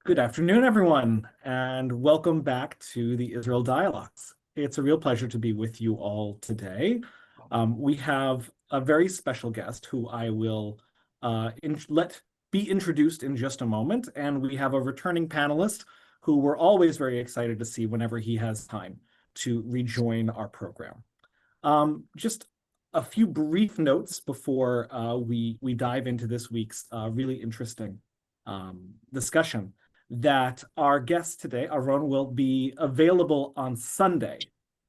Good afternoon, everyone, and welcome back to the Israel Dialogues. It's a real pleasure to be with you all today. We have a very special guest who I will let be introduced in just a moment, and we have a returning panelist who we're always very excited to see whenever he has time to rejoin our program. Just a few brief notes before we dive into this week's really interesting discussion that our guest today, Aaron, will be available on Sunday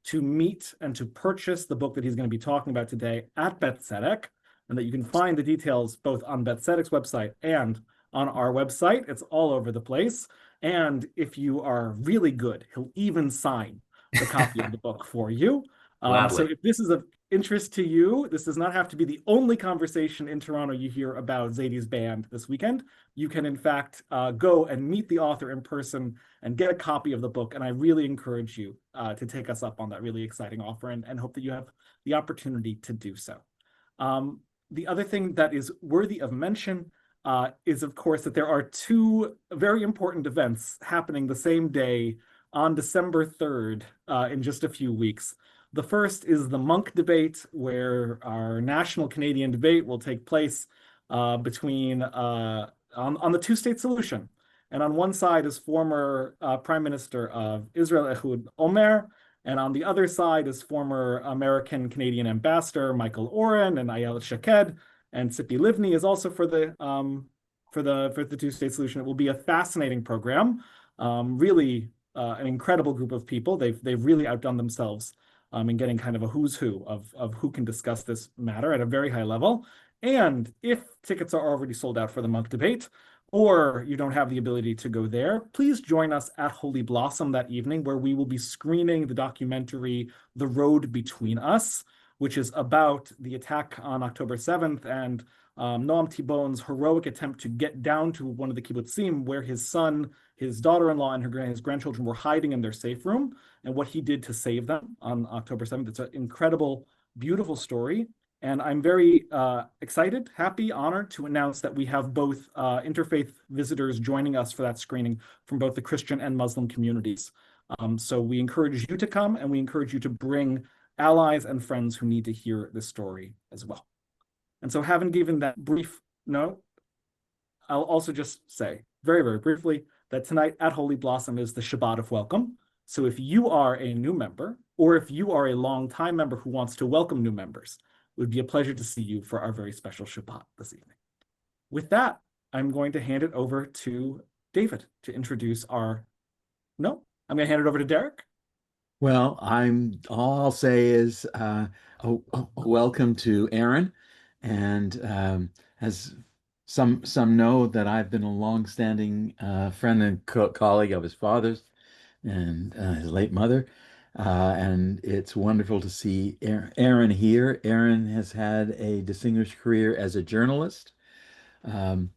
to meet and to purchase the book that he's going to be talking about today at Beth Tzedec, and that you can find the details both on Beth Tzedec's website and on our website. It's all over the place. And if you are really good, he'll even sign the copy of the book for you. So Gladly. if this is of interest to you, this does not have to be the only conversation in Toronto you hear about Zadie's band this weekend. You can, in fact, go and meet the author in person and get a copy of the book. And I really encourage you to take us up on that really exciting offer and hope that you have the opportunity to do so. The other thing that is worthy of mention is, of course, that there are two very important events happening the same day on December 3rd in just a few weeks. The first is the Munk debate, where our national Canadian debate will take place between on the two-state solution. And on one side is former Prime Minister of Israel, Ehud Omer, and on the other side is former American-Canadian Ambassador Michael Oren and Ayelet Shaked, and Tzipi Livni is also for the two-state solution. It will be a fascinating program, really an incredible group of people. They've really outdone themselves in getting kind of a who's who of who can discuss this matter at a very high level. And if tickets are already sold out for the Munk debate, or you don't have the ability to go there, please join us at Holy Blossom that evening, where we will be screening the documentary The Road Between Us, which is about the attack on October 7th and Noam Tibon's heroic attempt to get down to one of the kibbutzim where his son, his daughter-in-law, and his grandchildren were hiding in their safe room, and what he did to save them on October 7th. It's an incredible, beautiful story. And I'm very excited, happy, honored to announce that we have both interfaith visitors joining us for that screening from both the Christian and Muslim communities. So we encourage you to come, and we encourage you to bring allies and friends who need to hear this story as well. And so having given that brief note, I'll also just say very, very briefly that tonight at Holy Blossom is the Shabbat of Welcome. So if you are a new member, or if you are a long-time member who wants to welcome new members, it would be a pleasure to see you for our very special Shabbat this evening. With that, I'm going to hand it over to David to introduce our... No, I'm going to hand it over to Derek. Well, all I'll say is welcome to Aaron, and as some know that I've been a longstanding friend and colleague of his father's and his late mother, and it's wonderful to see Aaron here. Aaron has had a distinguished career as a journalist, um,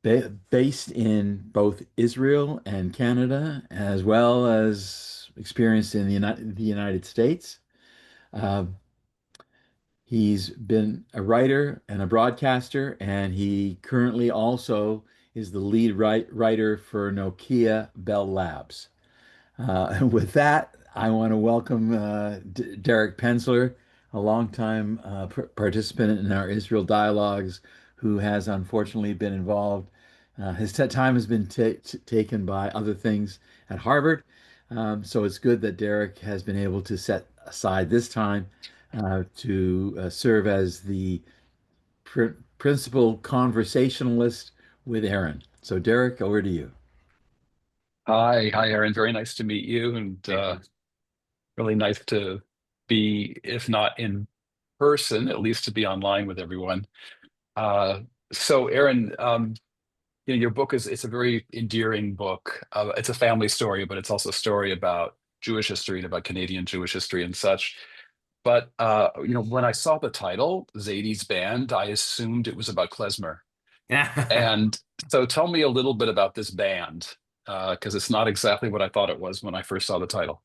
based in both Israel and Canada, as well as experienced in the United States. Uh, he's been a writer and a broadcaster, and he currently also is the lead writer for Nokia Bell Labs. And with that, I want to welcome Derek Pensler, a longtime participant in our Israel dialogues, who has unfortunately been involved. His time has been taken by other things at Harvard. So it's good that Derek has been able to set aside this time to serve as the principal conversationalist with Aaron. So Derek, over to you. Hi, Aaron. Very nice to meet you, and really nice to be, if not in person, at least to be online with everyone. Uh, so, Aaron, your book is it's a very endearing book. It's a family story, but it's also a story about Jewish history and about Canadian Jewish history and such. But when I saw the title, Zadie's Band, I assumed it was about klezmer. And so, tell me a little bit about this band, because it's not exactly what I thought it was when I first saw the title.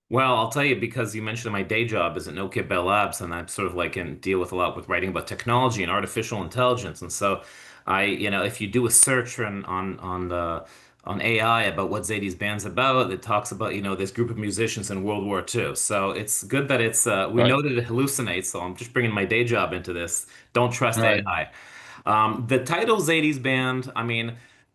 Well, I'll tell you because you mentioned my day job is at Nokia Bell Labs, and I'm sort of like in deal with a lot with writing about technology and artificial intelligence. And so if you do a search on AI about what Zadie's band's about. It talks about, this group of musicians in World War II. So it's good that we Right. know that it hallucinates. So I'm just bringing my day job into this. Don't trust Right. AI. The title Zadie's Band, I mean,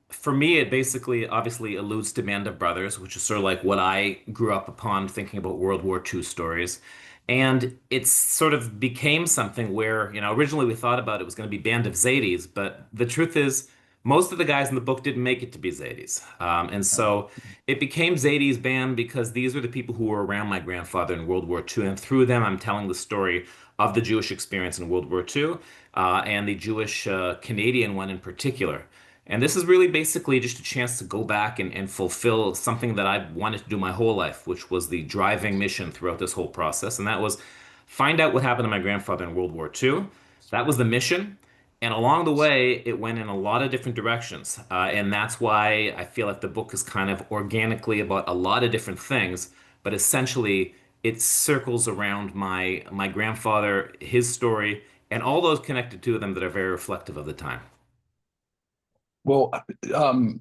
for me, it basically obviously alludes to Band of Brothers, which is sort of like what I grew up upon thinking about World War II stories. And it sort of became something where, originally we thought about it was going to be Band of Zadies, but the truth is, most of the guys in the book didn't make it to be Zadies. And so it became Zadie's Band because these are the people who were around my grandfather in World War II. And through them, I'm telling the story of the Jewish experience in World War II, and the Jewish Canadian one in particular. And this is really basically just a chance to go back and fulfill something that I wanted to do my whole life, which was the driving mission throughout this whole process. And that was find out what happened to my grandfather in World War II. That was the mission. And along the way, it went in a lot of different directions. And that's why I feel like the book is kind of organically about a lot of different things, but essentially it circles around my grandfather, his story, and all those connected to them that are very reflective of the time. Well, um,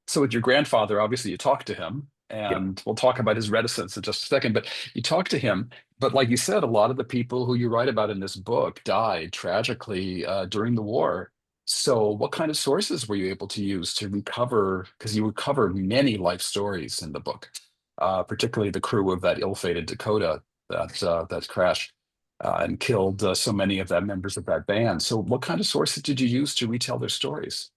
so with your grandfather, obviously you talked to him, Yep. and we'll talk about his reticence in just a second, but you talked to him. But like you said, a lot of the people who you write about in this book died tragically during the war. So what kind of sources were you able to use to recover? Because you recover many life stories in the book, particularly the crew of that ill-fated Dakota that crashed and killed so many of the members of that band. So what kind of sources did you use to retell their stories?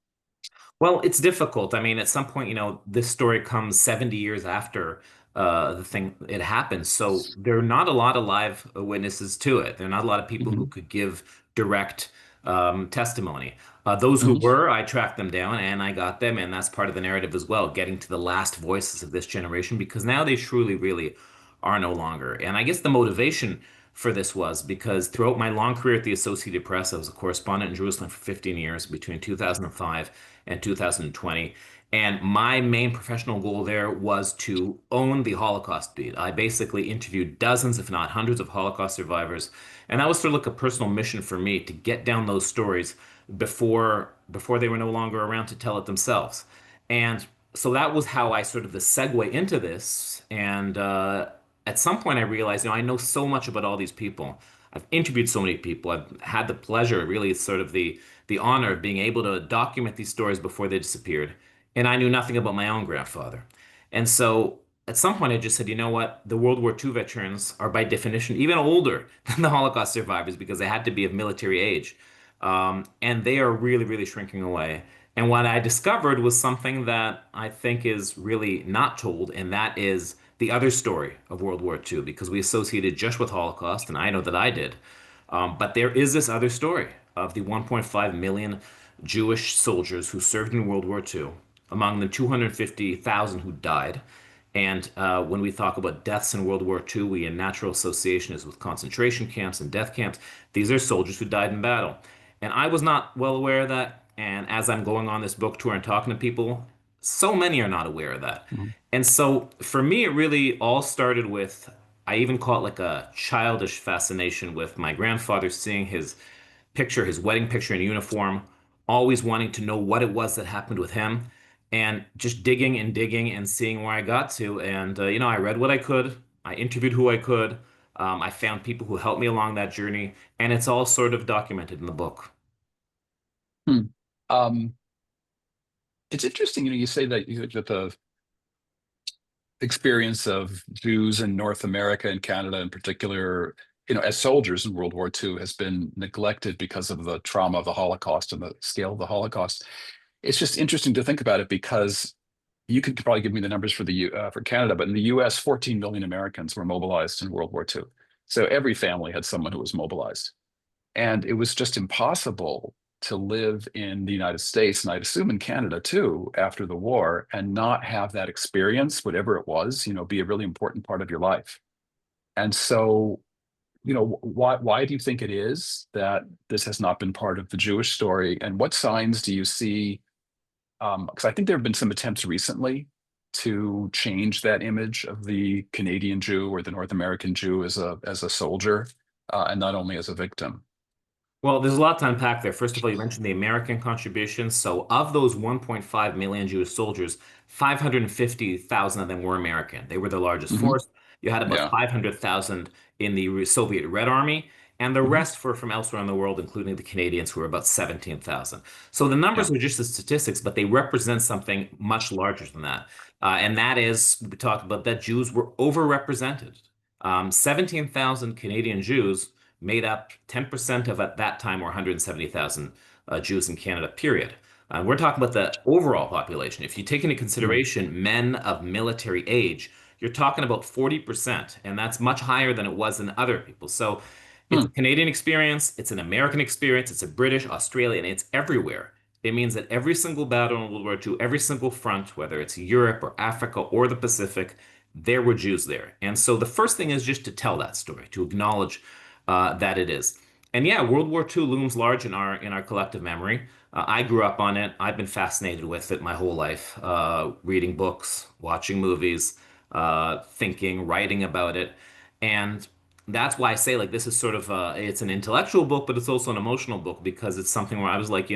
Well, it's difficult. I mean, at some point, this story comes 70 years after the thing it happened. So there are not a lot of live witnesses to it. There are not a lot of people who Hmm. could give direct testimony. Those who Hmm. were, I tracked them down and I got them, and that's part of the narrative as well, getting to the last voices of this generation because now they truly, really are no longer. And I guess the motivation for this was because throughout my long career at the Associated Press, I was a correspondent in Jerusalem for 15 years between 2005 and 2020. And my main professional goal there was to own the Holocaust beat. I basically interviewed dozens, if not hundreds, of Holocaust survivors. And that was sort of like a personal mission for me to get down those stories before they were no longer around to tell it themselves. And so that was how I sort of the segue into this. And at some point, I realized, I know so much about all these people. I've interviewed so many people. I've had the pleasure, really, sort of the honor of being able to document these stories before they disappeared. And I knew nothing about my own grandfather. And so at some point, I just said, you know what? The World War II veterans are by definition even older than the Holocaust survivors because they had to be of military age. And they are really, really shrinking away. And what I discovered was something that I think is really not told, and that is the other story of World War II, because we associated just with Holocaust, and I know that I did. But there is this other story of the 1.5 million Jewish soldiers who served in World War II, among the 250,000 who died. And when we talk about deaths in World War II, we in natural association is with concentration camps and death camps. These are soldiers who died in battle. And I was not well aware of that. And as I'm going on this book tour and talking to people, so many are not aware of that. Hmm. And so for me, it really all started with, I even call it like a childish fascination with my grandfather seeing his picture, his wedding picture in uniform, always wanting to know what it was that happened with him, and just digging and seeing where I got to. And, I read what I could, I interviewed who I could, I found people who helped me along that journey, and it's all sort of documented in the book. Hmm. Um, it's interesting, you say that the experience of Jews in North America and Canada in particular, as soldiers in World War II has been neglected because of the trauma of the Holocaust and the scale of the Holocaust. It's just interesting to think about it because you could probably give me the numbers for Canada, but in the US, 14 million Americans were mobilized in World War II. So every family had someone who was mobilized. And it was just impossible to live in the United States, and I'd assume in Canada too, after the war, and not have that experience, whatever it was, be a really important part of your life. And so, why do you think it is that this has not been part of the Jewish story? And what signs do you see? Because I think there have been some attempts recently to change that image of the Canadian Jew or the North American Jew as a soldier, and not only as a victim. Well, there's a lot to unpack there. First of all, you mentioned the American contributions. So, of those 1.5 million Jewish soldiers, 550,000 of them were American. They were the largest Hmm. force. You had about Yeah. 500,000 in the Soviet Red Army, and the Hmm. rest were from elsewhere in the world, including the Canadians, who were about 17,000. So, the Yeah. numbers are just the statistics, but they represent something much larger than that. And that is, we talked about that Jews were overrepresented. 17,000 Canadian Jews made up 10% of at that time or 170,000 Jews in Canada, period. We're talking about the overall population. If you take into Mm. consideration men of military age, you're talking about 40%, and that's much higher than it was in other people. So it's a Hmm. Canadian experience, it's an American experience, it's a British, Australian, it's everywhere. It means that every single battle in World War II, every single front, whether it's Europe or Africa or the Pacific, there were Jews there. And so the first thing is just to tell that story, to acknowledge that it is. And yeah, World War II looms large in our collective memory. I grew up on it. I've been fascinated with it my whole life, reading books, watching movies, thinking, writing about it, and that's why I say like this is sort of it's an intellectual book, but it's also an emotional book because it's something where I was like,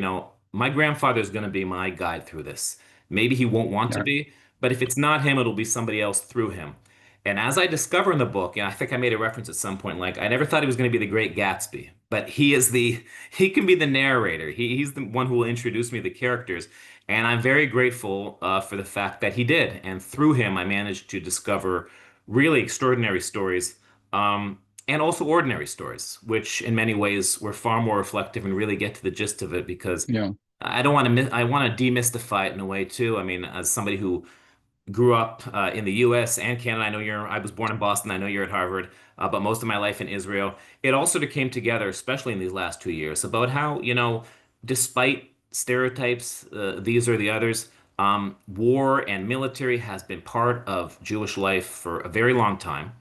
my grandfather is going to be my guide through this. Maybe he won't want to Yeah. be, but if it's not him, it'll be somebody else through him. And as I discover in the book, I think I made a reference at some point, like I never thought he was going to be the Great Gatsby, but he can be the narrator. He's the one who will introduce me to the characters. And I'm very grateful for the fact that he did. And through him, I managed to discover really extraordinary stories, and also ordinary stories, which in many ways were far more reflective and really get to the gist of it because Yeah. I don't want to, I want to demystify it in a way too. I mean, as somebody who grew up in the US and Canada. I was born in Boston. I know you're at Harvard, but most of my life in Israel. It all sort of came together, especially in these last 2 years, about how, despite stereotypes, these or the others, war and military has been part of Jewish life for a very long time.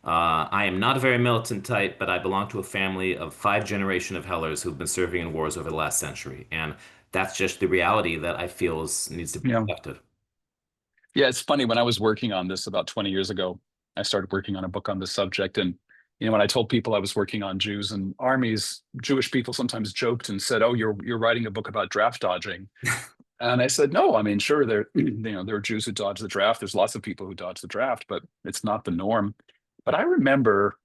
I am not a very militant type, but I belong to a family of 5 generation of Hellers who've been serving in wars over the last century. And that's just the reality that I feel needs to be Yeah. protected. Yeah. It's funny when I was working on this about 20 years ago, I started working on a book on this subject. And, when I told people I was working on Jews and armies, Jewish people sometimes joked and said, "Oh, you're writing a book about draft dodging." And I said, "No, I mean, sure, there, there are Jews who dodge the draft. There's lots of people who dodge the draft, but it's not the norm." But I remember,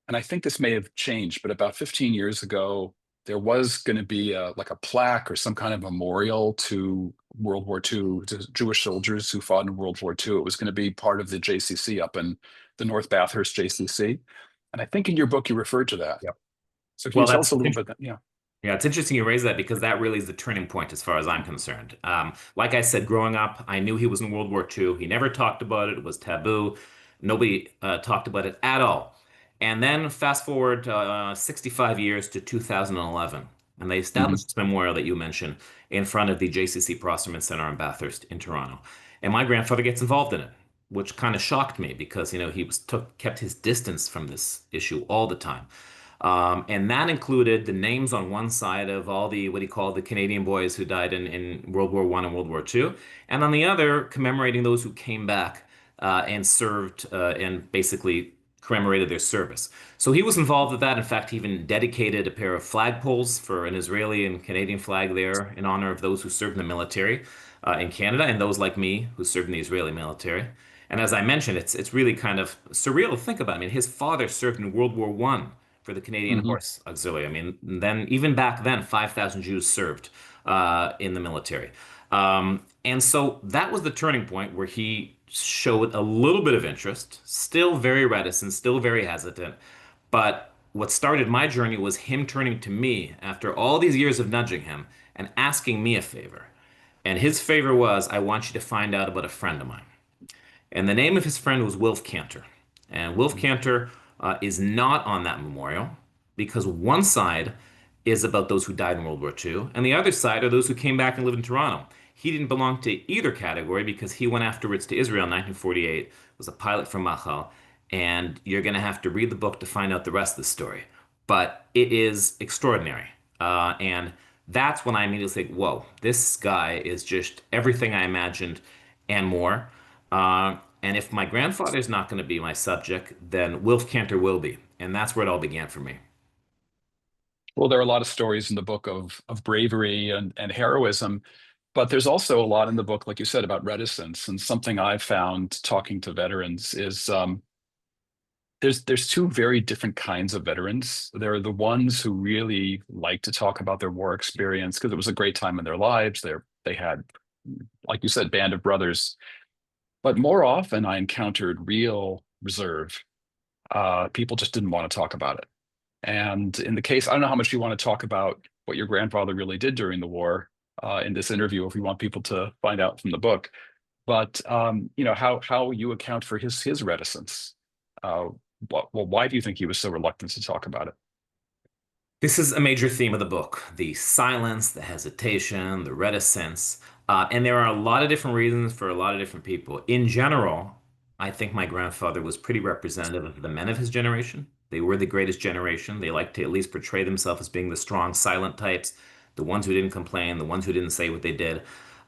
and I think this may have changed, but about 15 years ago, there was going to be like a plaque or some kind of memorial to World War II, to Jewish soldiers who fought in World War II. It was going to be part of the JCC up in the North Bathurst JCC. And I think in your book you referred to that. Yep. So can you Well, tell us a little bit? Yeah. yeah, it's interesting you raise that because that really is the turning point as far as I'm concerned. Like I said, growing up, I knew he was in World War II. He never talked about it. It was taboo. Nobody talked about it at all. And then fast forward 65 years to 2011, and they Hmm. established this memorial that you mentioned in front of the JCC Prosterman Center in Bathurst in Toronto. And my grandfather gets involved in it, which kind of shocked me because he kept his distance from this issue all the time. And that included the names on one side of all the what he called the Canadian boys who died in World War I and World War II, and on the other commemorating those who came back and served and basically commemorated their service. So he was involved with that. In fact, he even dedicated a pair of flagpoles for an Israeli and Canadian flag there in honor of those who served in the military in Canada and those like me who served in the Israeli military. And as I mentioned, it's really kind of surreal to think about. I mean, his father served in World War I for the Canadian Hmm. Horse Auxiliary. I mean, then even back then, 5,000 Jews served in the military. And so that was the turning point where he showed a little bit of interest, still very reticent, still very hesitant. But what started my journey was him turning to me after all these years of nudging him and asking me a favor. And his favor was, I want you to find out about a friend of mine. And the name of his friend was Wilf Cantor. And Wilf Cantor is not on that memorial because one side is about those who died in World War II, and the other side are those who came back and lived in Toronto. He didn't belong to either category because he went afterwards to Israel in 1948, was a pilot for Machal, and you're going to have to read the book to find out the rest of the story. But it is extraordinary. And that's when I immediately think, whoa, this guy is just everything I imagined and more. And if my grandfather's not going to be my subject, then Wilf Cantor will be. And that's where it all began for me. Well, there are a lot of stories in the book of bravery and heroism, but there's also a lot in the book, like you said, about reticence. And something I've found talking to veterans is there's two very different kinds of veterans. There are the ones who really like to talk about their war experience because it was a great time in their lives. They had, like you said, band of brothers. But more often, I encountered real reserve. People just didn't want to talk about it. And in the case, I don't know how much you want to talk about what your grandfather really did during the war in this interview, if you want people to find out from the book. But how you account for his reticence. Uh, why do you think he was so reluctant to talk about it? This is a major theme of the book, the silence, the hesitation, the reticence. And there are a lot of different reasons for a lot of different people. In general, I think my grandfather was pretty representative of the men of his generation. They were the greatest generation. They liked to at least portray themselves as being the strong, silent types, the ones who didn't complain, the ones who didn't say what they did.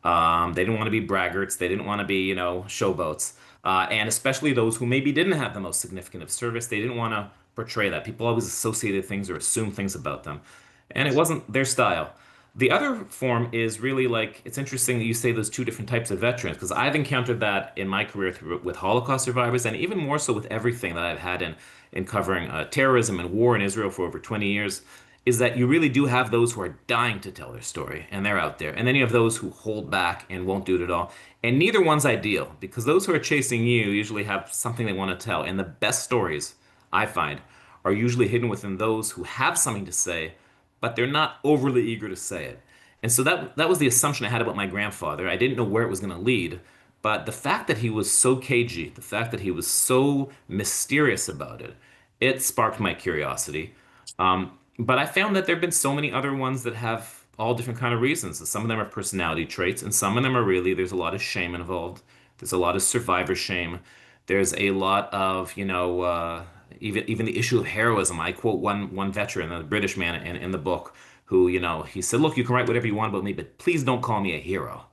They didn't want to be braggarts. They didn't want to be, showboats. And especially those who maybe didn't have the most significant of service. They didn't want to portray that. People always associated things or assumed things about them. And it wasn't their style. The other form is really like, it's interesting that you say those two different types of veterans, because I've encountered that in my career with Holocaust survivors, and even more so with everything that I've had in covering terrorism and war in Israel for over 20 years, is that you really do have those who are dying to tell their story, and they're out there. And then you have those who hold back and won't do it at all. And neither one's ideal, because those who are chasing you usually have something they want to tell. And the best stories, I find, are usually hidden within those who have something to say, but they're not overly eager to say it. And so that was the assumption I had about my grandfather. I didn't know where it was going to lead, but the fact that he was so cagey, the fact that he was so mysterious about it, it sparked my curiosity. But I found that there have been so many other ones that have all different kind of reasons. Some of them are personality traits, and some of them are really there's a lot of shame involved. There's a lot of survivor shame. There's a lot of, even the issue of heroism. I quote one veteran, a British man in the book, who, he said, "Look, you can write whatever you want about me, but please don't call me a hero."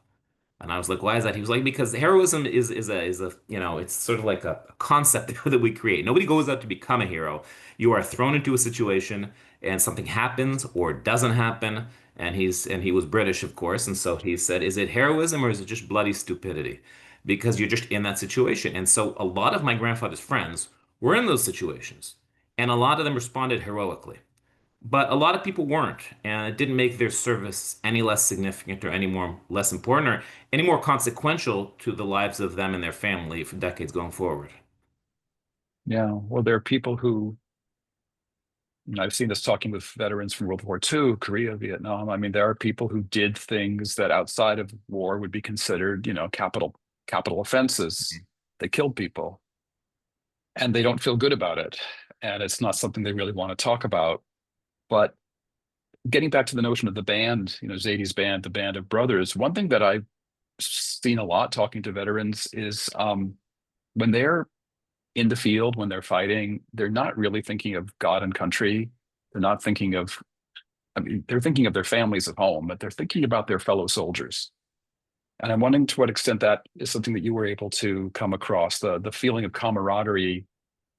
And I was like, "Why is that?" He was like, "Because heroism is a it's sort of like a concept that we create. Nobody goes out to become a hero. You are thrown into a situation and something happens or doesn't happen." And he was British, of course, and so he said, "Is it heroism or is it just bloody stupidity? Because you're just in that situation." And so a lot of my grandfather's friends were in those situations, and a lot of them responded heroically. But a lot of people weren't, and it didn't make their service any less significant or any more less important or any more consequential to the lives of them and their family for decades going forward. Yeah, well, there are people who, I've seen this talking with veterans from World War II, Korea, Vietnam. I mean, there are people who did things that outside of war would be considered, capital offenses. They killed people, and they don't feel good about it, and it's not something they really want to talk about. But getting back to the notion of the band, Zadie's band, the Band of Brothers, one thing that I've seen a lot talking to veterans is when they're in the field, when they're fighting, they're not really thinking of God and country. They're not thinking of, I mean, they're thinking of their families at home, but they're thinking about their fellow soldiers. And I'm wondering to what extent that is something that you were able to come across, the feeling of camaraderie,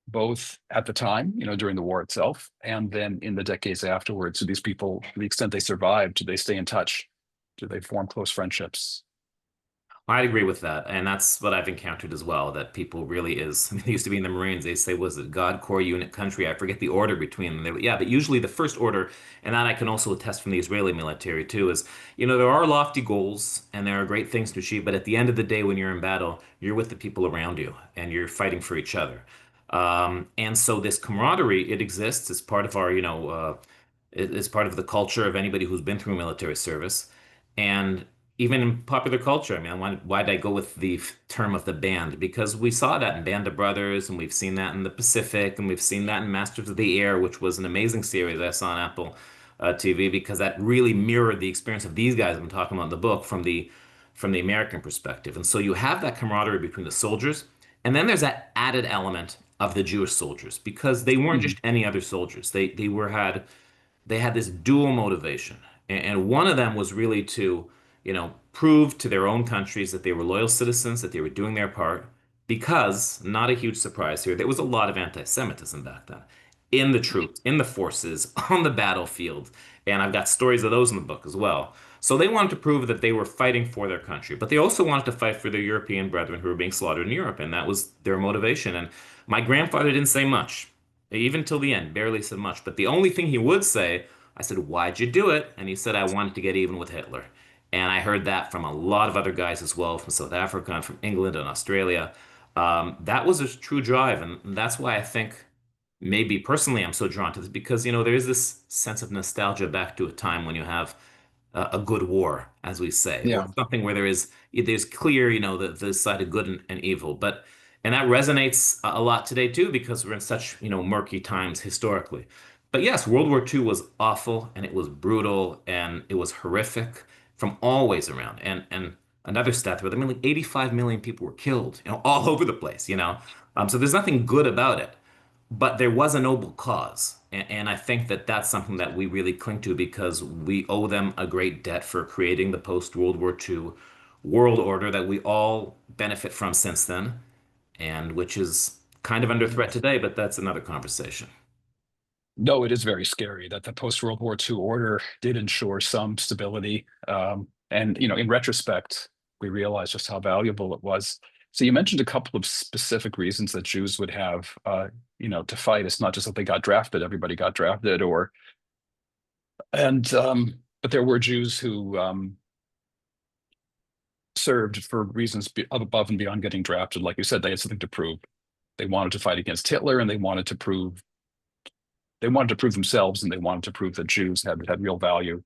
both at the time, during the war itself, and then in the decades afterwards. So these people, to the extent they survived, do they stay in touch? Do they form close friendships? I'd agree with that, and that's what I've encountered as well. That people really is. I mean, they used to be in the Marines. They say, "Was it God, Corps, Unit, Country?" I forget the order between them. Yeah, but usually the first order, and that I can also attest from the Israeli military too, is there are lofty goals and there are great things to achieve, but at the end of the day, when you're in battle, you're with the people around you and you're fighting for each other. And so this camaraderie, it exists as part of our, it's part of the culture of anybody who's been through military service. And even in popular culture, I mean, why did I go with the term of the band? Because we saw that in Band of Brothers, and we've seen that in the Pacific, and we've seen that in Masters of the Air, which was an amazing series I saw on Apple TV, because that really mirrored the experience of these guys I'm talking about in the book from the American perspective. And so you have that camaraderie between the soldiers, and then there's that added element of the Jewish soldiers, because they weren't Mhm. just any other soldiers. They had this dual motivation, and one of them was really to, prove to their own countries that they were loyal citizens, that they were doing their part, because, not a huge surprise here, there was a lot of anti-Semitism back then. in the troops, in the forces, on the battlefield. And I've got stories of those in the book as well. So they wanted to prove that they were fighting for their country, but they also wanted to fight for their European brethren who were being slaughtered in Europe. And that was their motivation. And my grandfather didn't say much, even till the end, barely said much. But the only thing he would say, I said, "Why'd you do it?" And he said, "I wanted to get even with Hitler." And I heard that from a lot of other guys as well, from South Africa and from England and Australia. That was a true drive. And that's why I think maybe personally I'm so drawn to this because, there is this sense of nostalgia back to a time when you have a good war, as we say, or Yeah. something where there's clear, the side of good and evil. And that resonates a lot today too, because we're in such, murky times historically. But yes, World War II was awful and it was brutal and it was horrific from all ways around. And another stat there, I mean, like 85 million people were killed, all over the place. So there's nothing good about it, but there was a noble cause. And I think that that's something that we really cling to because we owe them a great debt for creating the post-World War II world order that we all benefit from since then, and which is kind of under threat today, but that's another conversation. No, it is very scary that the post-World War II order did ensure some stability. And, in retrospect, we realize just how valuable it was. So you mentioned a couple of specific reasons that Jews would have, to fight. It's not just that they got drafted, everybody got drafted, but there were Jews who served for reasons above and beyond getting drafted. Like you said, they had something to prove. They wanted to fight against Hitler, and they wanted to prove themselves, and they wanted to prove that Jews had real value.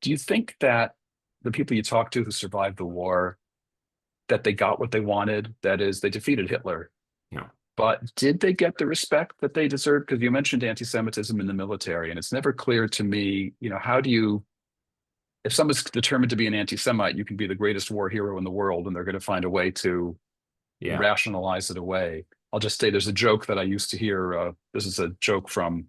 Do you think that the people you talk to who survived the war, that they got what they wanted? That is, they defeated Hitler. Yeah. But did they get the respect that they deserved? Because you mentioned anti-Semitism in the military, and it's never clear to me, if someone's determined to be an anti-Semite, you can be the greatest war hero in the world, and they're going to find a way to rationalize it away. I'll just say there's a joke that I used to hear. This is a joke from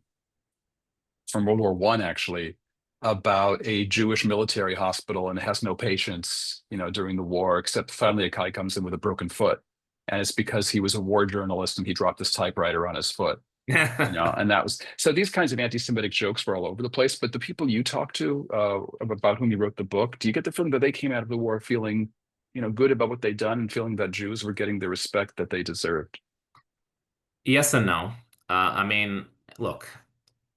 World War I, actually, about a Jewish military hospital, and it has no patients, during the war, except finally a guy comes in with a broken foot. And it's because he was a war journalist and he dropped his typewriter on his foot. And that was, so these kinds of anti-Semitic jokes were all over the place. But the people you talk to, about whom you wrote the book, do you get the feeling that they came out of the war feeling, good about what they'd done and feeling that Jews were getting the respect that they deserved? Yes and no. I mean, look,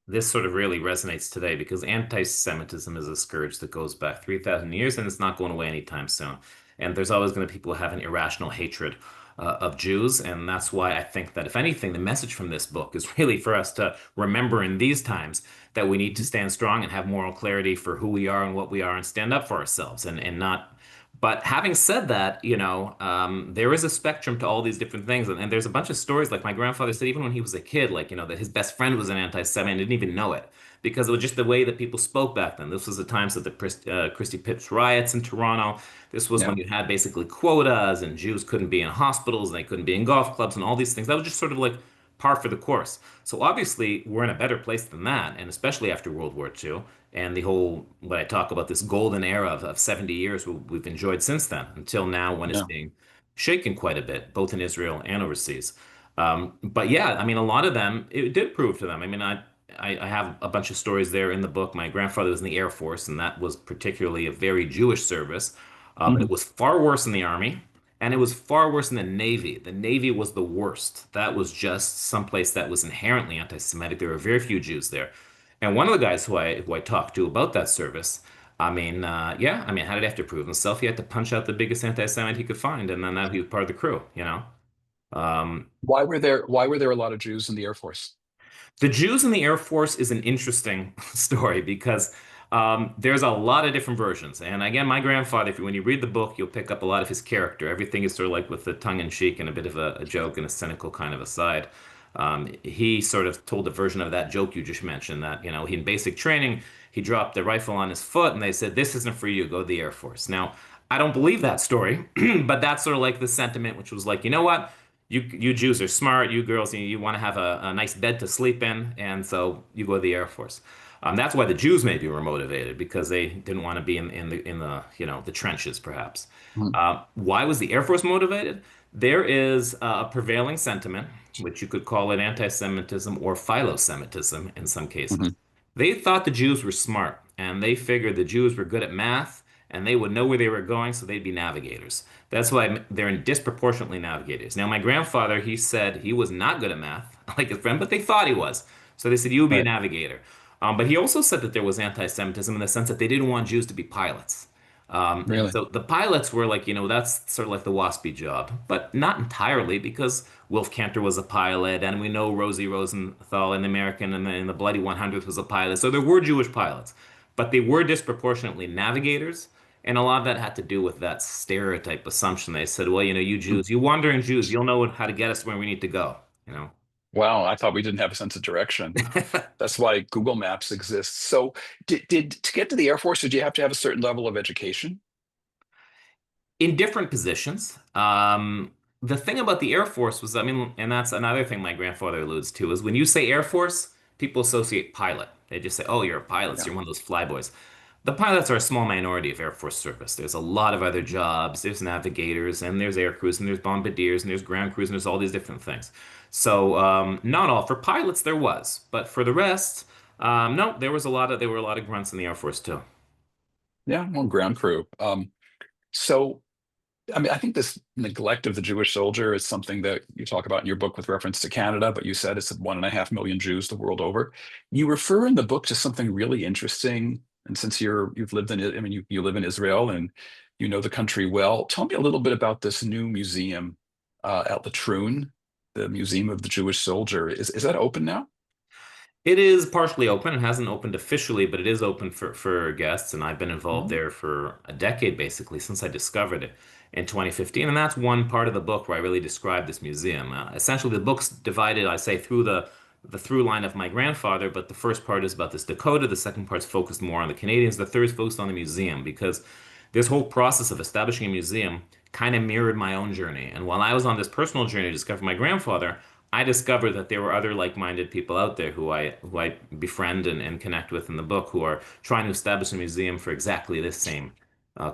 this sort of really resonates today because anti-Semitism is a scourge that goes back 3,000 years and it's not going away anytime soon. And there's always going to be people who have an irrational hatred of Jews. And that's why I think that, if anything, the message from this book is really for us to remember in these times that we need to stand strong and have moral clarity for who we are and what we are and stand up for ourselves and not. But having said that, there is a spectrum to all these different things. And there's a bunch of stories, like my grandfather said, even when he was a kid, like, that his best friend was an anti-Semite and didn't even know it because it was just the way that people spoke back then. This was the times of the Christie Pitts riots in Toronto. This was when you had basically quotas and Jews couldn't be in hospitals and they couldn't be in golf clubs and all these things. That was just sort of like par for the course. So obviously we're in a better place than that, and especially after World War II and the whole, what I talk about, this golden era of 70 years we've enjoyed since then until now, when it's being shaken quite a bit, both in Israel and overseas. But yeah, I mean, a lot of them, it did prove to them. I mean, I have a bunch of stories there in the book. My grandfather was in the Air Force, and that was particularly a very Jewish service. But it was far worse in the Army, and it was far worse in the Navy. The Navy was the worst. That was just someplace that was inherently anti-Semitic. There were very few Jews there. And one of the guys who I talked to about that service, I mean, how did he have to prove himself? He had to punch out the biggest anti-Semite he could find, and then that he was part of the crew. Why were there a lot of Jews in the Air Force? The Jews in the Air Force is an interesting story because there's a lot of different versions. And again, my grandfather, when you read the book, you'll pick up a lot of his character. Everything is sort of like with the tongue in cheek and a bit of a joke and a cynical kind of a side. He sort of told a version of that joke you just mentioned, that, he in basic training, he dropped the rifle on his foot and they said, "This isn't for you, go to the Air Force." Now, I don't believe that story, but that's sort of like the sentiment, which was like, you know what? You Jews are smart. You girls, you want to have a nice bed to sleep in, and so you go to the Air Force. That's why the Jews maybe were motivated, because they didn't want to be in the the trenches, perhaps. Mhm. Why was the Air Force motivated? There is a prevailing sentiment, which you could call it anti-Semitism or philo-Semitism in some cases. Mhm. They thought the Jews were smart, and they figured the Jews were good at math, and they would know where they were going, so they'd be navigators. That's why they're disproportionately navigators. Now, my grandfather, he said he was not good at math, like his friend, but they thought he was. So they said, you would be a Right. navigator. But he also said that there was anti-Semitism in the sense that they didn't want Jews to be pilots. And Really? so the pilots were like, that's sort of like the waspy job, but not entirely because Wilf Cantor was a pilot, and we know Rosie Rosenthal in American and in the Bloody 100th was a pilot. So there were Jewish pilots, but they were disproportionately navigators. And a lot of that had to do with that stereotype assumption. They said, well, you Hmm. Jews, you wandering Jews, you'll know how to get us where we need to go, you know. Wow, I thought we didn't have a sense of direction. That's why Google Maps exists. So, did to get to the Air Force, did you have to have a certain level of education? In different positions. The thing about the Air Force was, I mean, and that's another thing my grandfather alludes to, is when you say Air Force, people associate pilot. They just say, oh, you're a pilot, so Yeah. you're one of those flyboys. The pilots are a small minority of Air Force service. There's a lot of other jobs. There's navigators, and there's air crews, and there's bombardiers, and there's ground crews, and there's all these different things. So, not all. For pilots, there was, but for the rest, no, there were a lot of grunts in the Air Force too. Yeah, well, ground crew. So I mean, I think this neglect of the Jewish soldier is something that you talk about in your book with reference to Canada, but you said it's 1.5 million Jews the world over. You refer in the book to something really interesting. And since you've lived in it, I mean, you live in Israel and you know the country well. Tell me a little bit about this new museum at Latrun, the Museum of the Jewish Soldier. Is that open now? It is partially open. It hasn't opened officially, but it is open for guests. And I've been involved Oh, there for a decade, basically, since I discovered it in 2015. And that's one part of the book where I really describe this museum. Essentially, the book's divided, I say, through the through line of my grandfather, but the first part is about this Dakota. The second part's focused more on the Canadians. The third is focused on the museum because this whole process of establishing a museum kind of mirrored my own journey. And while I was on this personal journey to discover my grandfather, I discovered that there were other like-minded people out there who I befriend and connect with in the book who are trying to establish a museum for exactly this same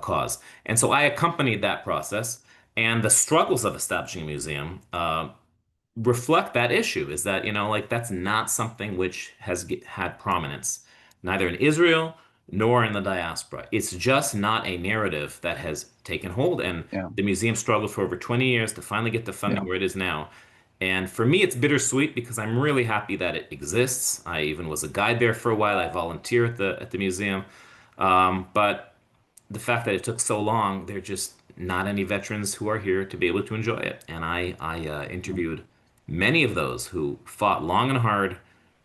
cause. And so I accompanied that process and the struggles of establishing a museum. Reflect that issue is that, like that's not something which has had prominence, neither in Israel nor in the diaspora. It's just not a narrative that has taken hold. And yeah, the museum struggled for over 20 years to finally get the funding yeah, where it is now. And for me, it's bittersweet because I'm really happy that it exists. I even was a guide there for a while. I volunteer at the museum. But the fact that it took so long, there are just not any veterans who are here to be able to enjoy it. And I interviewed many of those who fought long and hard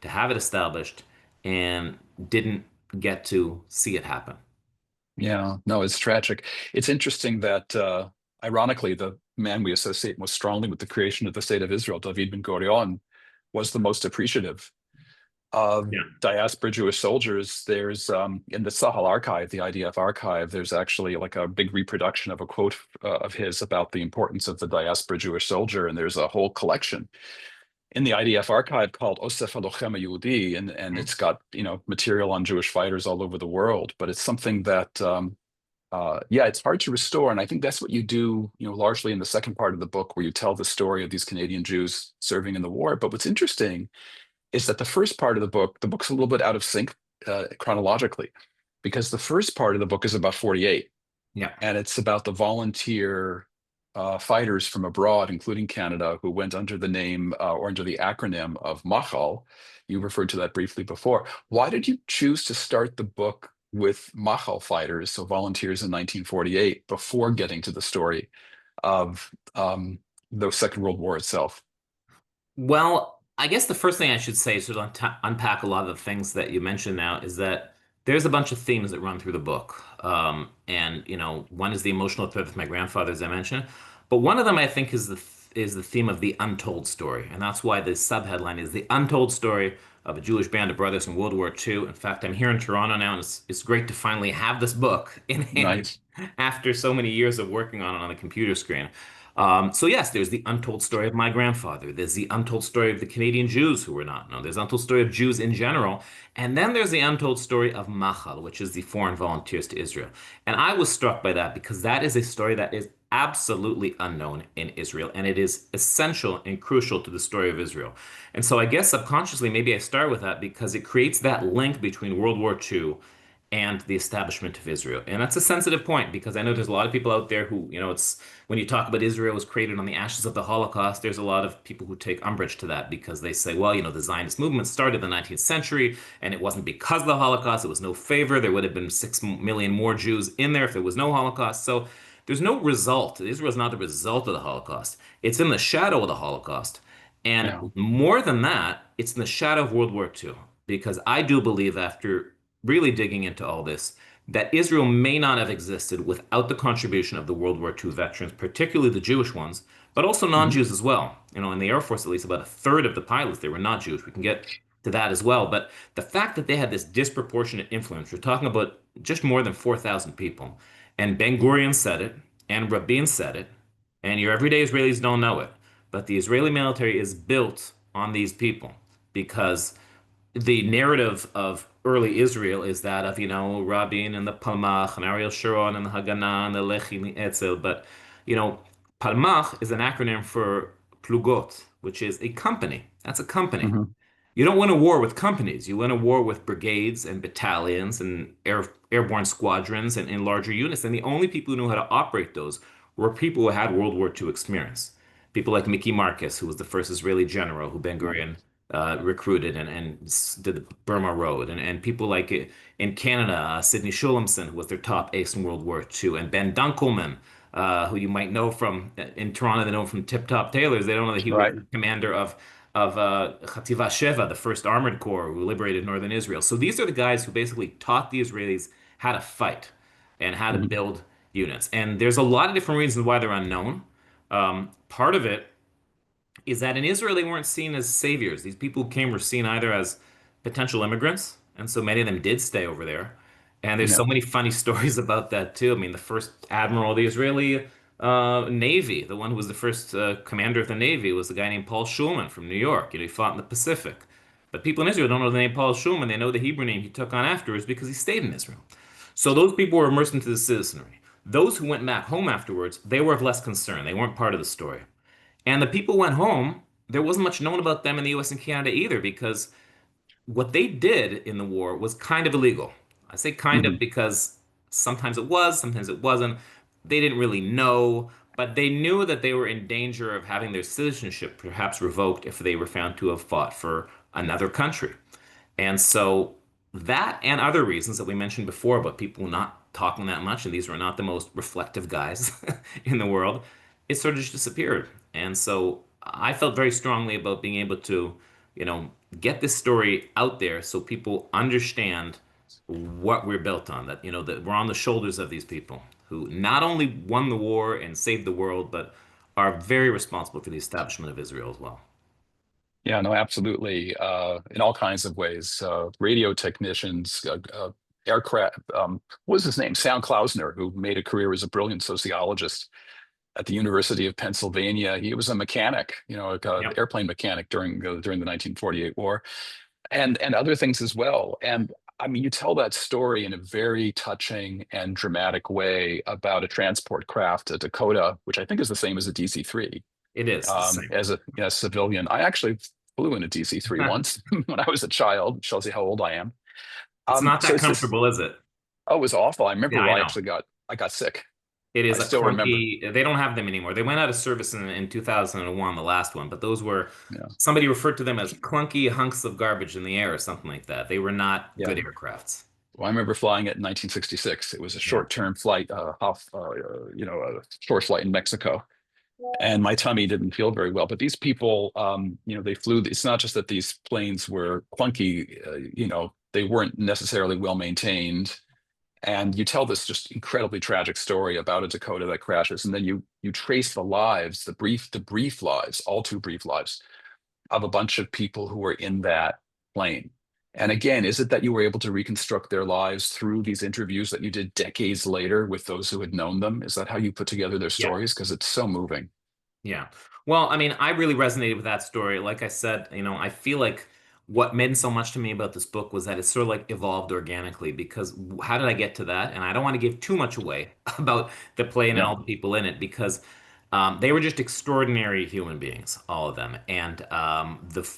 to have it established and didn't get to see it happen. yeah. No, it's tragic. It's interesting that, ironically, the man we associate most strongly with the creation of the state of Israel, David Ben-Gurion, was the most appreciative of Yeah. diaspora Jewish soldiers. There's in the Sahel archive, the IDF archive, there's actually like a big reproduction of a quote of his about the importance of the diaspora Jewish soldier, and there's a whole collection in the IDF archive called Osef HaLochem HaYehudi, and it's got material on Jewish fighters all over the world. But it's something that yeah, it's hard to restore, and I think that's what you do, largely in the second part of the book, where you tell the story of these Canadian Jews serving in the war. But what's interesting is that the first part of the book's a little bit out of sync chronologically, because the first part of the book is about 48, Yeah. and it's about the volunteer fighters from abroad, including Canada, who went under the name or under the acronym of Machal. You referred to that briefly before. Why did you choose to start the book with Machal fighters, so volunteers in 1948, before getting to the story of the Second World War itself? Well, I guess the first thing I should say, sort of unpack a lot of the things that you mentioned now, is that there's a bunch of themes that run through the book. And one is the emotional thread with my grandfather, as I mentioned, but one of them I think is the theme of the untold story, and that's why the subheadline is the untold story of a Jewish band of brothers in World War II. In fact, I'm here in Toronto now, and it's great to finally have this book in hand Nice. after so many years of working on it on the computer screen. So yes, there's the untold story of my grandfather. There's the untold story of the Canadian Jews who were not known. There's the untold story of Jews in general. And then there's the untold story of Machal, which is the foreign volunteers to Israel. And I was struck by that because that is a story that is absolutely unknown in Israel, and it is essential and crucial to the story of Israel. And so I guess subconsciously, maybe I start with that because it creates that link between World War II and the establishment of Israel. And that's a sensitive point because I know there's a lot of people out there who, it's when you talk about Israel was created on the ashes of the Holocaust, there's a lot of people who take umbrage to that because they say, well, the Zionist movement started in the 19th century and it wasn't because of the Holocaust. It was no favor. There would have been 6 million more Jews in there if there was no Holocaust. So there's no result. Israel is not the result of the Holocaust. It's in the shadow of the Holocaust. Yeah. And more than that, it's in the shadow of World War II. Because I do believe, after really digging into all this, that Israel may not have existed without the contribution of the World War II veterans, particularly the Jewish ones, but also non-Jews as well. In the Air Force, at least about a third of the pilots, they were not Jewish. We can get to that as well. But the fact that they had this disproportionate influence, we're talking about just more than 4,000 people. And Ben Gurion said it, and Rabin said it, and your everyday Israelis don't know it. But the Israeli military is built on these people because the narrative of early Israel is that of, Rabin and the Palmach and Ariel Sharon and the Haganah and the Lehi and the Etzel. But, Palmach is an acronym for Plugot, which is a company. That's a company. Mhm. You don't win a war with companies. You win a war with brigades and battalions and airborne squadrons and in larger units. And the only people who knew how to operate those were people who had World War II experience. People like Mickey Marcus, who was the first Israeli general who Ben Gurion recruited and did the Burma Road, and people like in Canada, Sidney Shulamson, who was their top ace in World War II, and Ben Dunkelman, who you might know from in Toronto, they know him from Tip Top Tailors. They don't know that he was Right. the commander of Chativa Sheva, the first armored corps who liberated northern Israel. So these are the guys who basically taught the Israelis how to fight and how to Mhm. build units. And there's a lot of different reasons why they're unknown. Part of it is that in Israel they weren't seen as saviors. These people who came were seen either as potential immigrants, and so many of them did stay over there. And there's Yeah. so many funny stories about that too. I mean, the first admiral of the Israeli Navy, the one who was the first commander of the Navy, was a guy named Paul Schulman from New York. He fought in the Pacific. But people in Israel don't know the name Paul Schulman. They know the Hebrew name he took on afterwards because he stayed in Israel. So those people were immersed into the citizenry. Those who went back home afterwards, they were of less concern. They weren't part of the story. And the people who went home, there wasn't much known about them in the US and Canada either, because what they did in the war was kind of illegal. I say kind of Mhm. because sometimes it was, sometimes it wasn't. They didn't really know, but they knew that they were in danger of having their citizenship perhaps revoked if they were found to have fought for another country. And so that and other reasons that we mentioned before about people not talking that much, and these were not the most reflective guys in the world, it sort of just disappeared. And so I felt very strongly about being able to, get this story out there so people understand what we're built on, that we're on the shoulders of these people who not only won the war and saved the world, but are very responsible for the establishment of Israel as well. Yeah, no, absolutely. In all kinds of ways. Radio technicians, aircraft. What was his name? Sam Klausner, who made a career as a brilliant sociologist at the University of Pennsylvania. He was a mechanic, Yep, airplane mechanic during the 1948 war, and other things as well. And I mean, you tell that story in a very touching and dramatic way about a transport craft, a Dakota, which I think is the same as a DC-3. it is the same. As a civilian, I actually flew in a DC-3 once when I was a child. Shows you how old I am. It's not So that it's just, comfortable, is it? oh, it was awful. I Yeah, remember I I know. actually I got sick. It I is a still remember. clunky. They don't have them anymore. They went out of service in 2001, the last one, but those were, Yeah, somebody referred to them as clunky hunks of garbage in the air or something like that. They were not yeah. good aircrafts. Well, I remember flying it in 1966. It was a Yeah. short-term flight, a short flight in Mexico, and my tummy didn't feel very well. But these people, they flew. It's not just that these planes were clunky. They weren't necessarily well maintained. And you tell this just incredibly tragic story about a Dakota that crashes, and then you trace the lives, the brief lives, all too brief lives of a bunch of people who were in that plane. And again, is it that you were able to reconstruct their lives through these interviews that you did decades later with those who had known them? Is that how you put together their Yeah. stories? Because it's so moving. Yeah. Well, I mean, I really resonated with that story. Like I said, I feel like what meant so much to me about this book was that it sort of like evolved organically because how did I get to that? And I don't want to give too much away about the play and Yeah. all the people in it because they were just extraordinary human beings, all of them. And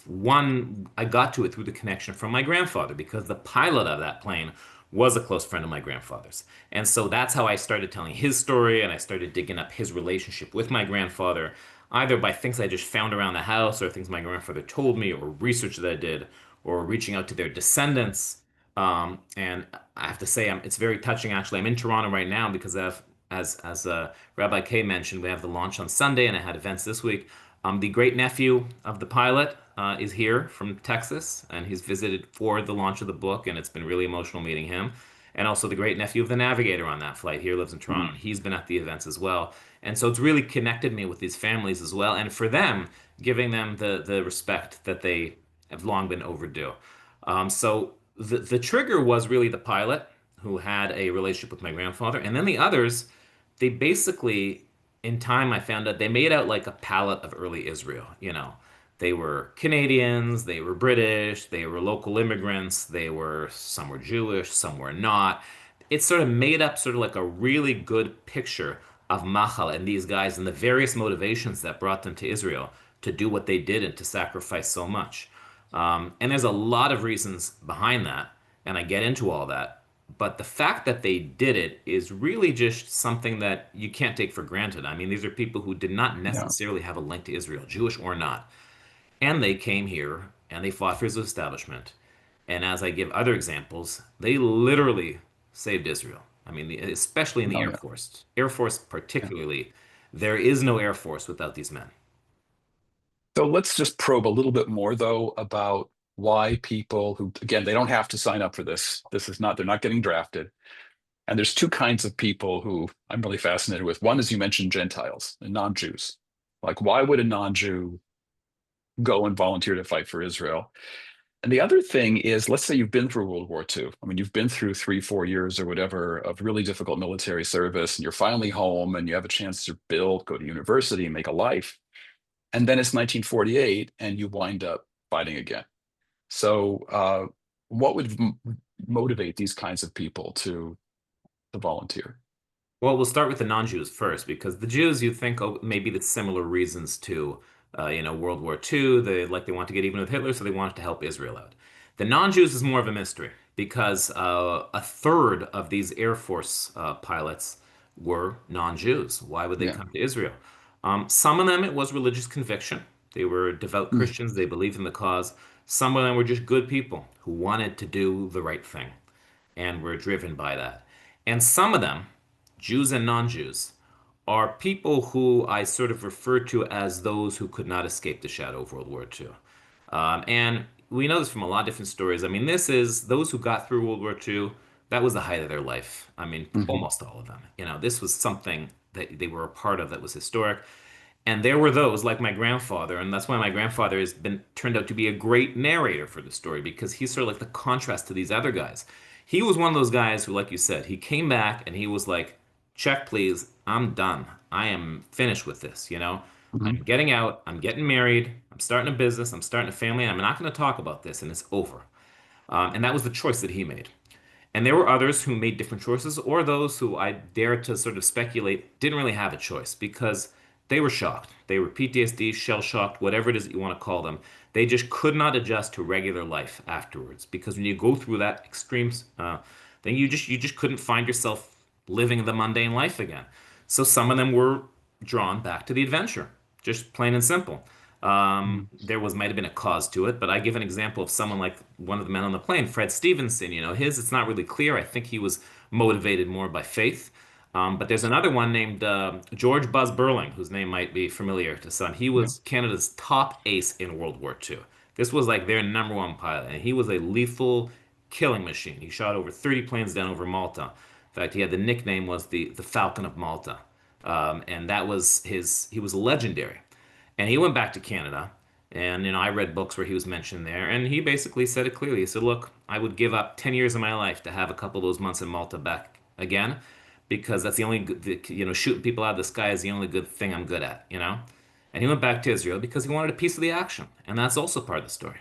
one, I got to it through the connection from my grandfather because the pilot of that plane was a close friend of my grandfather's. And so that's how I started telling his story and I started digging up his relationship with my grandfather, either by things I just found around the house or things my grandfather told me or research that I did or reaching out to their descendants. And I have to say, it's very touching actually. I'm in Toronto right now because as Rabbi Kay mentioned, we have the launch on Sunday, and I had events this week. The great nephew of the pilot is here from Texas, and he's visited for the launch of the book, and it's been really emotional meeting him. And also the great nephew of the navigator on that flight here lives in Toronto. Mhm. And he's been at the events as well, and so it's really connected me with these families as well, and for them, giving them the respect that they have long been overdue. So the trigger was really the pilot who had a relationship with my grandfather, and then the others they basically, in time, I found out they made out like a palette of early Israel. They were Canadians, they were British, they were local immigrants, some were Jewish, some were not. It sort of made up sort of like a really good picture of Machal and these guys and the various motivations that brought them to Israel to do what they did and to sacrifice so much. And there's a lot of reasons behind that, and I get into all that. But the fact that they did it is really just something that you can't take for granted. I mean, these are people who did not Yeah. necessarily have a link to Israel, Jewish or not. And they came here and they fought for his establishment. And as I give other examples, they literally saved Israel. I mean, especially in the Oh, Air yeah. Force. Air Force, Yeah. particularly, there is no Air Force without these men. So let's just probe a little bit more, though, about why people who, again, they don't have to sign up for this. This is not, they're not getting drafted. And there's two kinds of people who I'm really fascinated with. One is you mentioned Gentiles and non-Jews. Like, why would a non-Jew go and volunteer to fight for Israel? And the other thing is, let's say you've been through World War II. I mean, you've been through 3, 4 years or whatever of really difficult military service, and you're finally home and you have a chance to build, go to university, make a life. And then it's 1948 and you wind up fighting again. So, what would motivate these kinds of people to volunteer? Well, we'll start with the non-Jews first, because the Jews you think oh, maybe the similar reasons to, World War II. They want to get even with Hitler, so they wanted to help Israel out. The non-Jews is more of a mystery because a third of these Air Force pilots were non-Jews. Why would they Yeah. come to Israel? Some of them it was religious conviction. They were devout Mm. Christians. They believed in the cause. Some of them were just good people who wanted to do the right thing and were driven by that. And some of them, Jews and non-Jews, are people who I sort of refer to as those who could not escape the shadow of World War II. And we know this from a lot of different stories. I mean, this is those who got through World War II, that was the height of their life. I mean, Hmm. almost all of them. This was something that they were a part of that was historic. And there were those like my grandfather, and that's why my grandfather has been turned out to be a great narrator for the story because he's sort of like the contrast to these other guys. He was one of those guys who, like you said, he came back and he was like, check, please, I'm done. I am finished with this. Hmm. I'm getting out, I'm getting married, I'm starting a business, I'm starting a family, and I'm not going to talk about this, and it's over. And that was the choice that he made. And there were others who made different choices, or those who I dare to sort of speculate didn't really have a choice because they were shocked. They were PTSD, shell shocked, whatever it is that you want to call them. They just could not adjust to regular life afterwards because when you go through that extreme thing, you just couldn't find yourself living the mundane life again. So some of them were drawn back to the adventure, just plain and simple. There might have been a cause to it, but I give an example of someone like one of the men on the plane, Fred Stevenson. It's not really clear. I think he was motivated more by faith. But there's another one named George Buzz Burling, whose name might be familiar to some. He Yeah. was Canada's top ace in World War II. This was like their number one pilot, and he was a lethal killing machine. He shot over 30 planes down over Malta. In fact, he had the nickname was the Falcon of Malta, and that was his. He was legendary. And he went back to Canada. And, I read books where he was mentioned there. And he basically said it clearly. He said, look, I would give up 10 years of my life to have a couple of those months in Malta back again because that's the only good, shooting people out of the sky is the only good thing I'm good at. And he went back to Israel because he wanted a piece of the action. And that's also part of the story.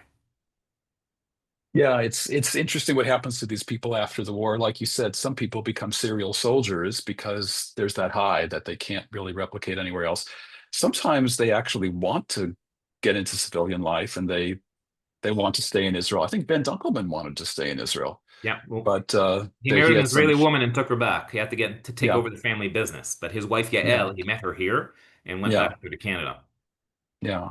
Yeah, it's interesting what happens to these people after the war. Like you said, some people become serial soldiers because there's that high that they can't really replicate anywhere else. Sometimes they actually want to get into civilian life and they want to stay in Israel. I think Ben Dunkelman wanted to stay in Israel, Yeah, well, but he he married an had some, Israeli woman and took her back. He had to get to take yeah, over the family business. But his wife yeah, Yael, he met her here and went back yeah. with her to Canada. Yeah.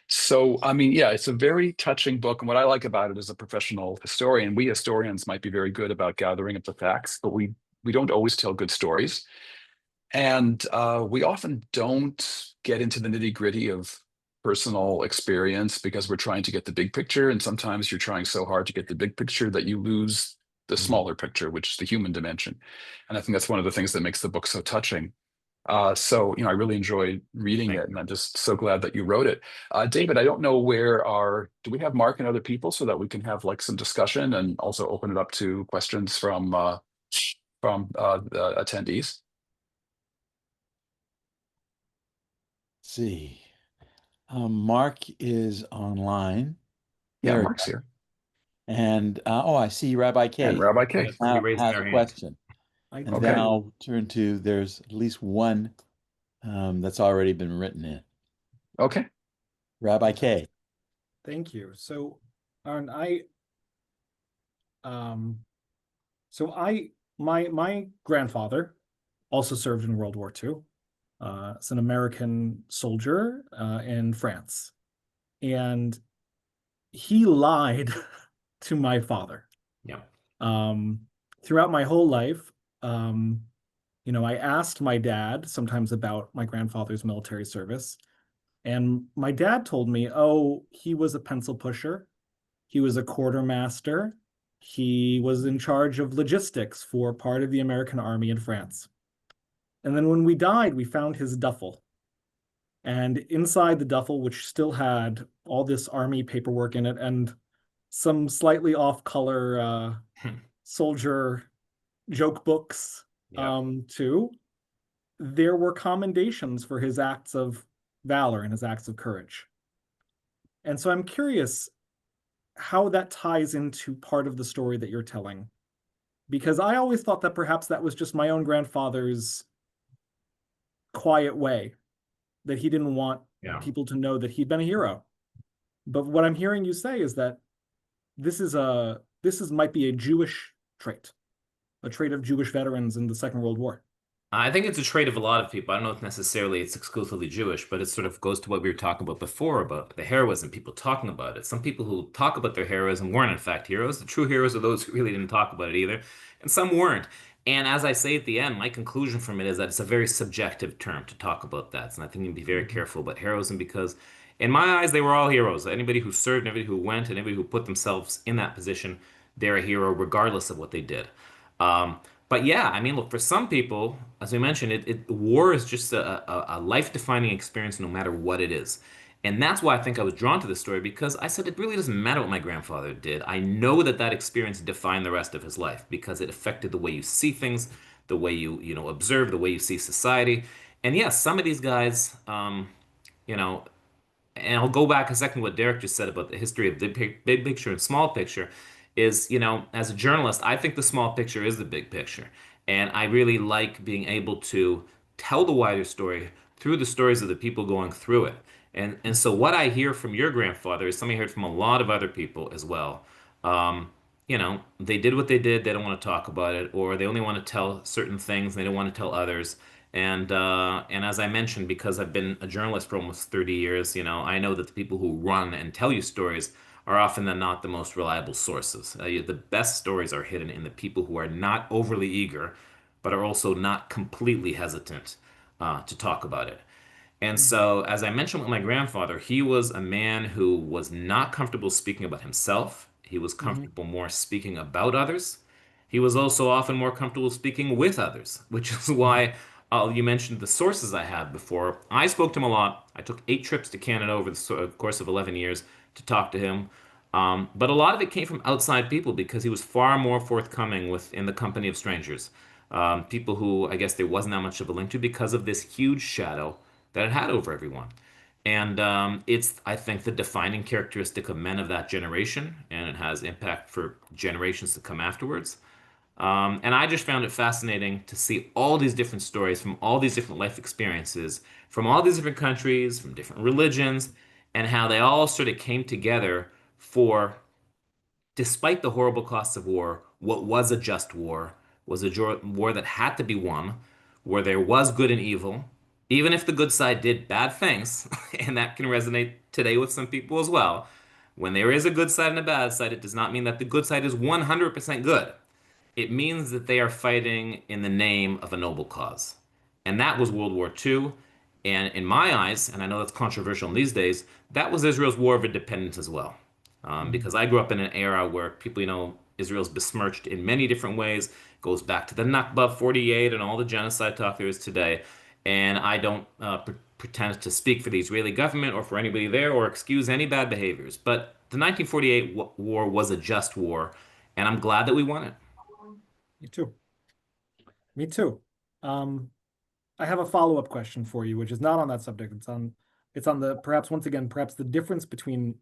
So, I mean, yeah, it's a very touching book. And what I like about it as a professional historian, we historians might be very good about gathering up the facts, but we don't always tell good stories. And we often don't get into the nitty-gritty of personal experience because we're trying to get the big picture. And sometimes you're trying so hard to get the big picture that you lose the Mhm. smaller picture, which is the human dimension. And I think that's one of the things that makes the book so touching. So, I really enjoyed reading Thank it, and you. I'm just so glad that you wrote it. David, I don't know do we have Mark and other people so that we can have like some discussion and also open it up to questions from the attendees? See. Mark is online. Yeah, There we Mark's go. here. And oh, I see Rabbi And K Rabbi We K. got somebody now raising has a their hand. question. I And Okay. then do. I'll turn to, there's at least one that's already been written in. Okay. Rabbi K. Thank you. So, Aaron, um, so I, my grandfather also served in World War II. As an American soldier in France, and he lied to my father. Yeah. Um, Throughout my whole life, I asked my dad sometimes about my grandfather's military service, and my dad told me, oh, he was a pencil pusher, he was a quartermaster, he was in charge of logistics for part of the American army in France. And then when we died, we found his duffel. And inside the duffel, which still had all this army paperwork in it and some slightly off color soldier joke books Yeah. too, there were commendations for his acts of valor and his acts of courage. And so I'm curious how that ties into part of the story that you're telling, because I always thought that perhaps that was just my own grandfather's quiet way, that he didn't want Yeah. people to know that he'd been a hero. But what I'm hearing you say is that this is might be a Jewish trait, a trait of Jewish veterans in the Second World War. I think it's a trait of a lot of people. I don't know if necessarily it's exclusively Jewish, but it sort of goes to what we were talking about before about the heroism, people talking about it. Some people who talk about their heroism weren't in fact heroes. The true heroes are those who really didn't talk about it either, and some weren't. And as I say at the end, my conclusion from it is that it's a very subjective term to talk about that. And I think you need to be very careful about heroism because in my eyes, they were all heroes. Anybody who served, anybody who went, and anybody who put themselves in that position, they're a hero regardless of what they did. Um, but yeah, I mean, look, for some people, as we mentioned, war is just a life-defining experience no matter what it is. And that's why I think I was drawn to this story because I said it really doesn't matter what my grandfather did. I know that that experience defined the rest of his life because it affected the way you see things, the way you observe, the way you see society. And yes, some of these guys, you know, and I'll go back a second to what Derek just said about the history of the big picture and small picture is, as a journalist, I think the small picture is the big picture. And I really like being able to tell the wider story through the stories of the people going through it. And so what I hear from your grandfather is something I heard from a lot of other people as well. They did what they did, they don't want to talk about it, or they only want to tell certain things, they don't want to tell others. And as I mentioned, because I've been a journalist for almost 30 years, I know that the people who run and tell you stories are often than not the most reliable sources. The best stories are hidden in the people who are not overly eager, but are also not completely hesitant to talk about it. And so, as I mentioned with my grandfather, he was a man who was not comfortable speaking about himself. He was Mhm. comfortable more speaking about others. He was also often more comfortable speaking with others, which is why you mentioned the sources I had before. I spoke to him a lot. I took 8 trips to Canada over the course of 11 years to talk to him. But a lot of it came from outside people because he was far more forthcoming in the company of strangers. People who I guess there wasn't that much of a link to because of this huge shadow that it had over everyone. And it's, I think, the defining characteristic of men of that generation, and it has impact for generations to come afterwards. And I just found it fascinating to see all these different stories from all these different life experiences, from all these different countries, from different religions, and how they all sort of came together for, despite the horrible costs of war, what was a just war was a war that had to be won, where there was good and evil, even if the good side did bad things, and that can resonate today with some people as well. When there is a good side and a bad side, it does not mean that the good side is 100% good. It means that they are fighting in the name of a noble cause. And that was World War II. And in my eyes, and I know that's controversial in these days, that was Israel's war of independence as well. Because I grew up in an era where people, Israel's besmirched in many different ways. Goes back to the Nakba of 48 and all the genocide talk there is today. And I don't pretend to speak for the Israeli government or for anybody there or excuse any bad behaviors. But the 1948 war was a just war, and I'm glad that we won it. Me too. Me too. I have a follow-up question for you, which is not on that subject. It's on the perhaps once again, perhaps the difference between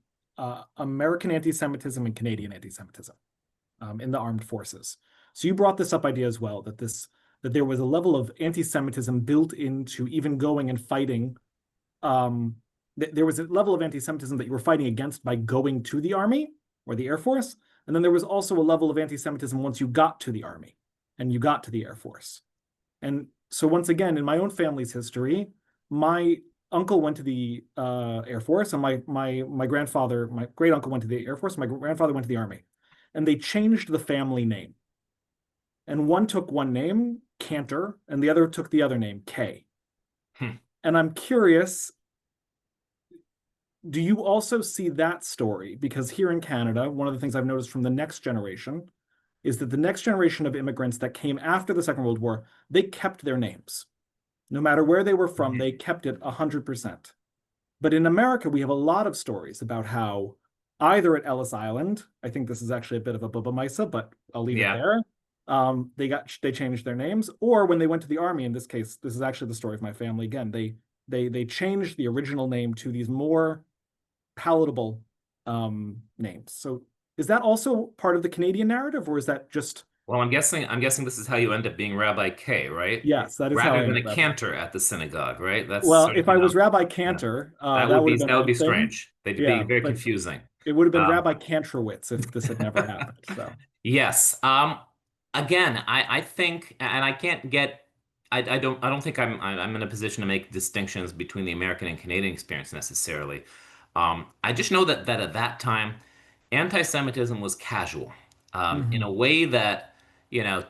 American anti-Semitism and Canadian anti-Semitism in the armed forces. So you brought this up idea as well, that there was a level of anti-Semitism built into even going and fighting. There was a level of anti-Semitism that you were fighting against by going to the army or the Air Force. And then there was also a level of anti-Semitism once you got to the army and you got to the Air Force. And so once again, in my own family's history, my uncle went to the Air Force, and my grandfather, my great uncle went to the Air Force, my grandfather went to the Army, and they changed the family name. And one took one name, Cantor, and the other took the other name, Kay. And I'm curious, do you also see that story? Because here in Canada, one of the things I've noticed from the next generation is that the next generation of immigrants that came after the Second World War, they kept their names. No matter where they were from, they kept it 100%. But in America, we have a lot of stories about how either at Ellis Island, I think this is actually a bit of a Bubba Misa, but I'll leave it there. They changed their names, or when they went to the army. In this case, this is actually the story of my family again. They changed the original name to these more palatable names. So is that also part of the Canadian narrative, or is that just? Well, I'm guessing this is how you end up being Rabbi K, right? Yes, that is how I Rather than ended a up. cantor at the synagogue, right? That's Well, sort of, if I was Rabbi Cantor, that that would would have been be one thing. strange. They'd be Yeah, very but confusing. it would have been Um, Rabbi Kantrowitz if this had never happened. So Yes. Again, I think, and I can't get, I don't think I'm in a position to make distinctions between the American and Canadian experience necessarily. I just know that at that time, anti-Semitism was casual, in a way that,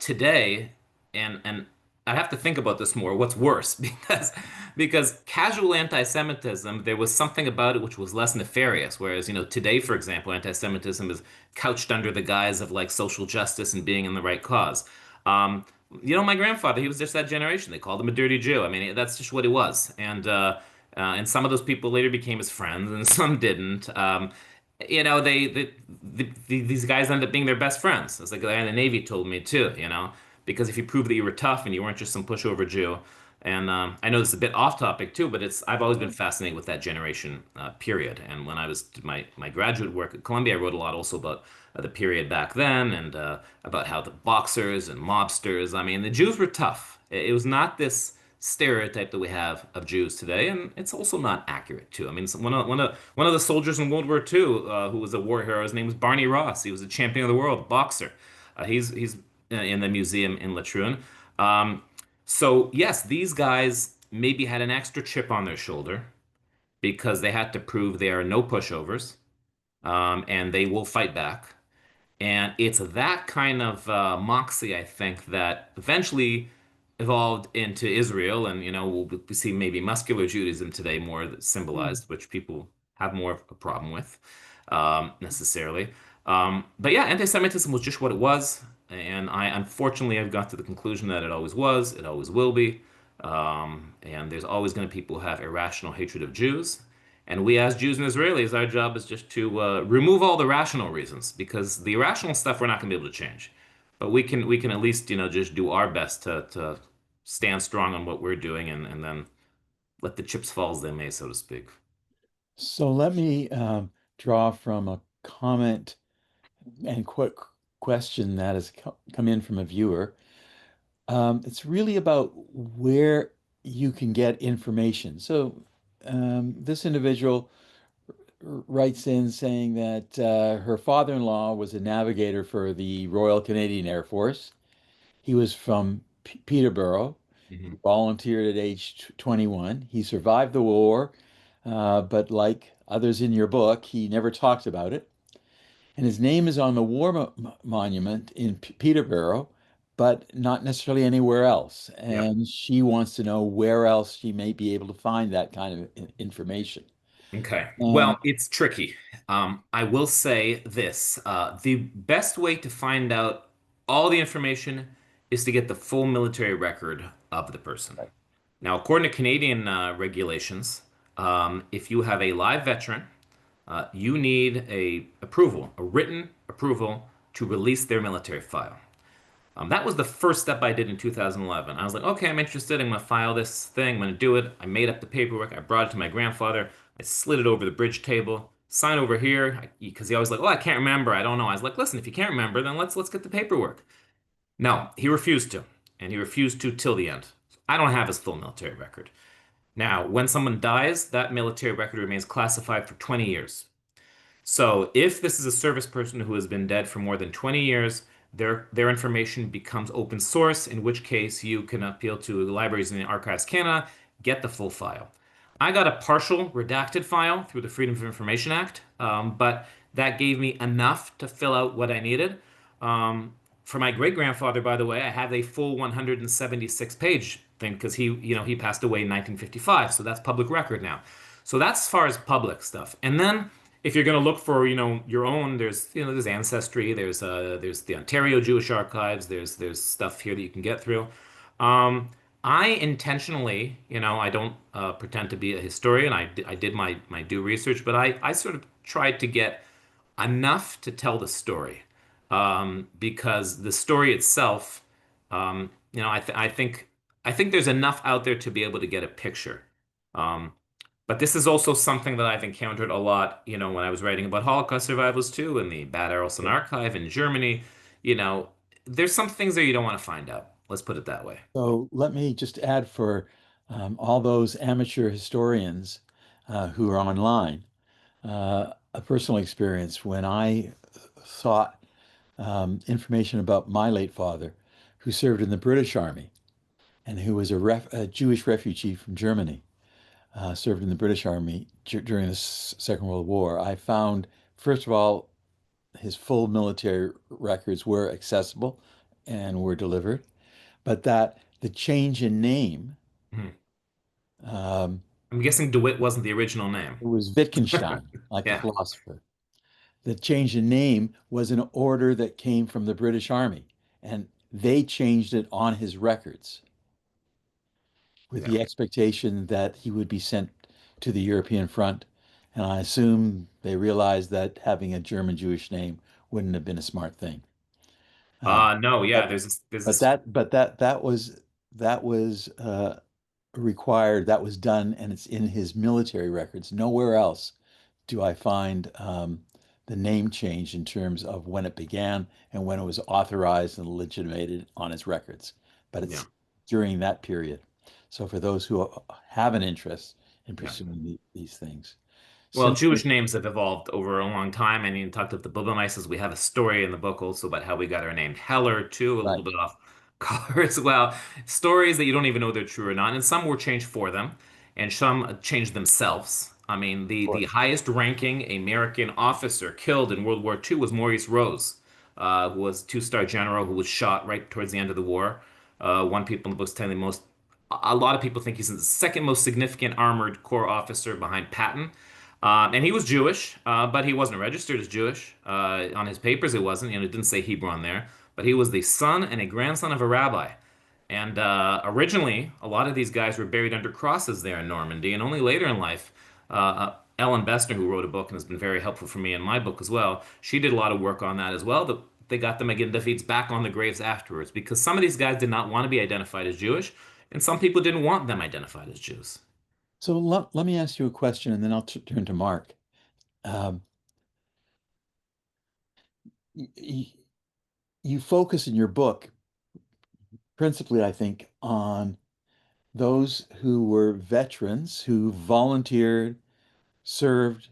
today, and I have to think about this more. What's worse? Because casual anti-Semitism, there was something about it which was less nefarious. Whereas, today, for example, anti-Semitism is couched under the guise of like social justice and being in the right cause. Um, my grandfather, he was just that generation. They called him a dirty Jew. I mean, that's just what he was. And some of those people later became his friends, and some didn't. These guys end up being their best friends. It's like the guy in the Navy told me too. Because if you prove that you were tough and you weren't just some pushover Jew. And I know this is a bit off topic too, but I've always been fascinated with that generation period. And when I was did my graduate work at Columbia, I wrote a lot also about the period back then and about how the boxers and mobsters. I mean, the Jews were tough. It was not this stereotype that we have of Jews today, and it's also not accurate too. I mean, one of the soldiers in World War II who was a war hero, his name was Barney Ross. He was a champion of the world boxer. He's in the museum in Latrun. So yes, these guys maybe had an extra chip on their shoulder because they had to prove they are no pushovers, and they will fight back. And it's that kind of moxie, I think, that eventually evolved into Israel. And, we see maybe muscular Judaism today more that's symbolized, which people have more of a problem with, necessarily. But yeah, anti-Semitism was just what it was. And unfortunately, I've got to the conclusion that it always was, it always will be. And there's always going to be people who have irrational hatred of Jews. And we, as Jews and Israelis, our job is just to remove all the rational reasons, because the irrational stuff we're not going to be able to change. But we can at least just do our best to stand strong on what we're doing, and then let the chips fall as they may, so to speak. So let me draw from a comment and quick question that has come in from a viewer. It's really about where you can get information. So this individual writes in saying that her father-in-law was a navigator for the Royal Canadian Air Force. He was from Peterborough. He Mhm. volunteered at age 21. He survived the war, but like others in your book, he never talked about it. And his name is on the war monument in Peterborough, but not necessarily anywhere else. Yeah. And she wants to know where else she may be able to find that kind of information. Okay. And Well, it's tricky. I will say this. The best way to find out all the information is to get the full military record of the person. Now, according to Canadian regulations, if you have a live veteran, you need a written approval to release their military file. That was the first step I did in 2011. I was like, okay, I'm interested. I'm going to file this thing. I'm going to do it. I made up the paperwork. I brought it to my grandfather. I slid it over the bridge table. Sign over here because he always like, oh, I can't remember. I don't know. I was like, listen, if you can't remember, then let's get the paperwork. No, he refused to, and he refused to till the end. I don't have his full military record. Now, when someone dies, that military record remains classified for 20 years. So if this is a service person who has been dead for more than 20 years, their information becomes open source, in which case you can appeal to the Libraries and the Archives Canada, get the full file. I got a partial redacted file through the Freedom of Information Act, but that gave me enough to fill out what I needed. For my great grandfather, by the way, I have a full 176 page thing because he passed away in 1955, so that's public record now. So that's as far as public stuff. And then if you're going to look for, your own, there's Ancestry, there's the Ontario Jewish Archives, there's stuff here that you can get through. I intentionally, I don't pretend to be a historian. I did my due research, but I sort of tried to get enough to tell the story, because the story itself, I think there's enough out there to be able to get a picture. Um, but this is also something that I've encountered a lot, when I was writing about Holocaust survivors too, in the Bad Arolsen Archive in Germany. You know, there's some things that you don't want to find out. Let's put it that way. so let me just add for all those amateur historians who are online, a personal experience when I sought information about my late father, who served in the British Army and who was a Jewish refugee from Germany, served in the British Army during the Second World War. I found, first of all, his full military records were accessible and were delivered, but that the change in name, Mhm. um, I'm guessing DeWitt wasn't the original name. it was Wittgenstein, like the Yeah. philosopher. The change in name was an order that came from the British Army, and they changed it on his records with Yeah. the expectation that he would be sent to the European front. And I assume they realized that having a German Jewish name wouldn't have been a smart thing. Uh, No, yeah, but there's this. that was required. That was done, and it's in his military records. Nowhere else do I find the name change in terms of when it began and when it was authorized and legitimated on his records. But Yeah. it's during that period. So for those who have an interest in Yeah. pursuing these things, Well, similar, Jewish names have evolved over a long time. I mean, talked about the Bubamaises. We have a story in the book also about how we got our name Heller, too, a right? little bit off color as well. Stories that you don't even know they're true or not. And some were changed for them, and some changed themselves. I mean, Of the course. highest ranking American officer killed in World War II was Maurice Rose, who was a two-star general who was shot right towards the end of the war. One people in the book's telling the most, a lot of people think he's the second most significant armored corps officer behind Patton. And he was Jewish, but he wasn't registered as Jewish. On his papers, it wasn't. It didn't say Hebrew on there. But he was the son and a grandson of a rabbi. And originally, a lot of these guys were buried under crosses there in Normandy. And only later in life, Ellen Bessner, who wrote a book and has been very helpful for me in my book as well, she did a lot of work on that as well. They got the Magen Davids back on the graves afterwards because some of these guys did not want to be identified as Jewish, and some people didn't want them identified as Jews. So let me ask you a question, and then I'll turn to Mark. Um, you focus in your book principally, I think, on those who were veterans who volunteered, served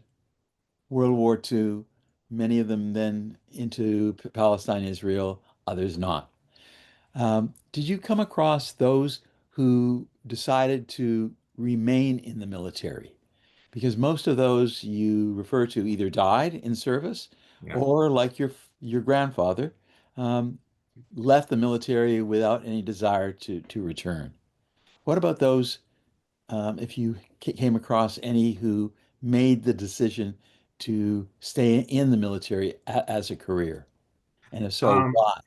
World War II, many of them then into Palestine, Israel, others not. Did you come across those who decided to remain in the military? Because most of those you refer to either died in service Yeah. or, like your grandfather, um, left the military without any desire to return. What about those, if you came across any who made the decision to stay in the military as a career? And if so, Um, why?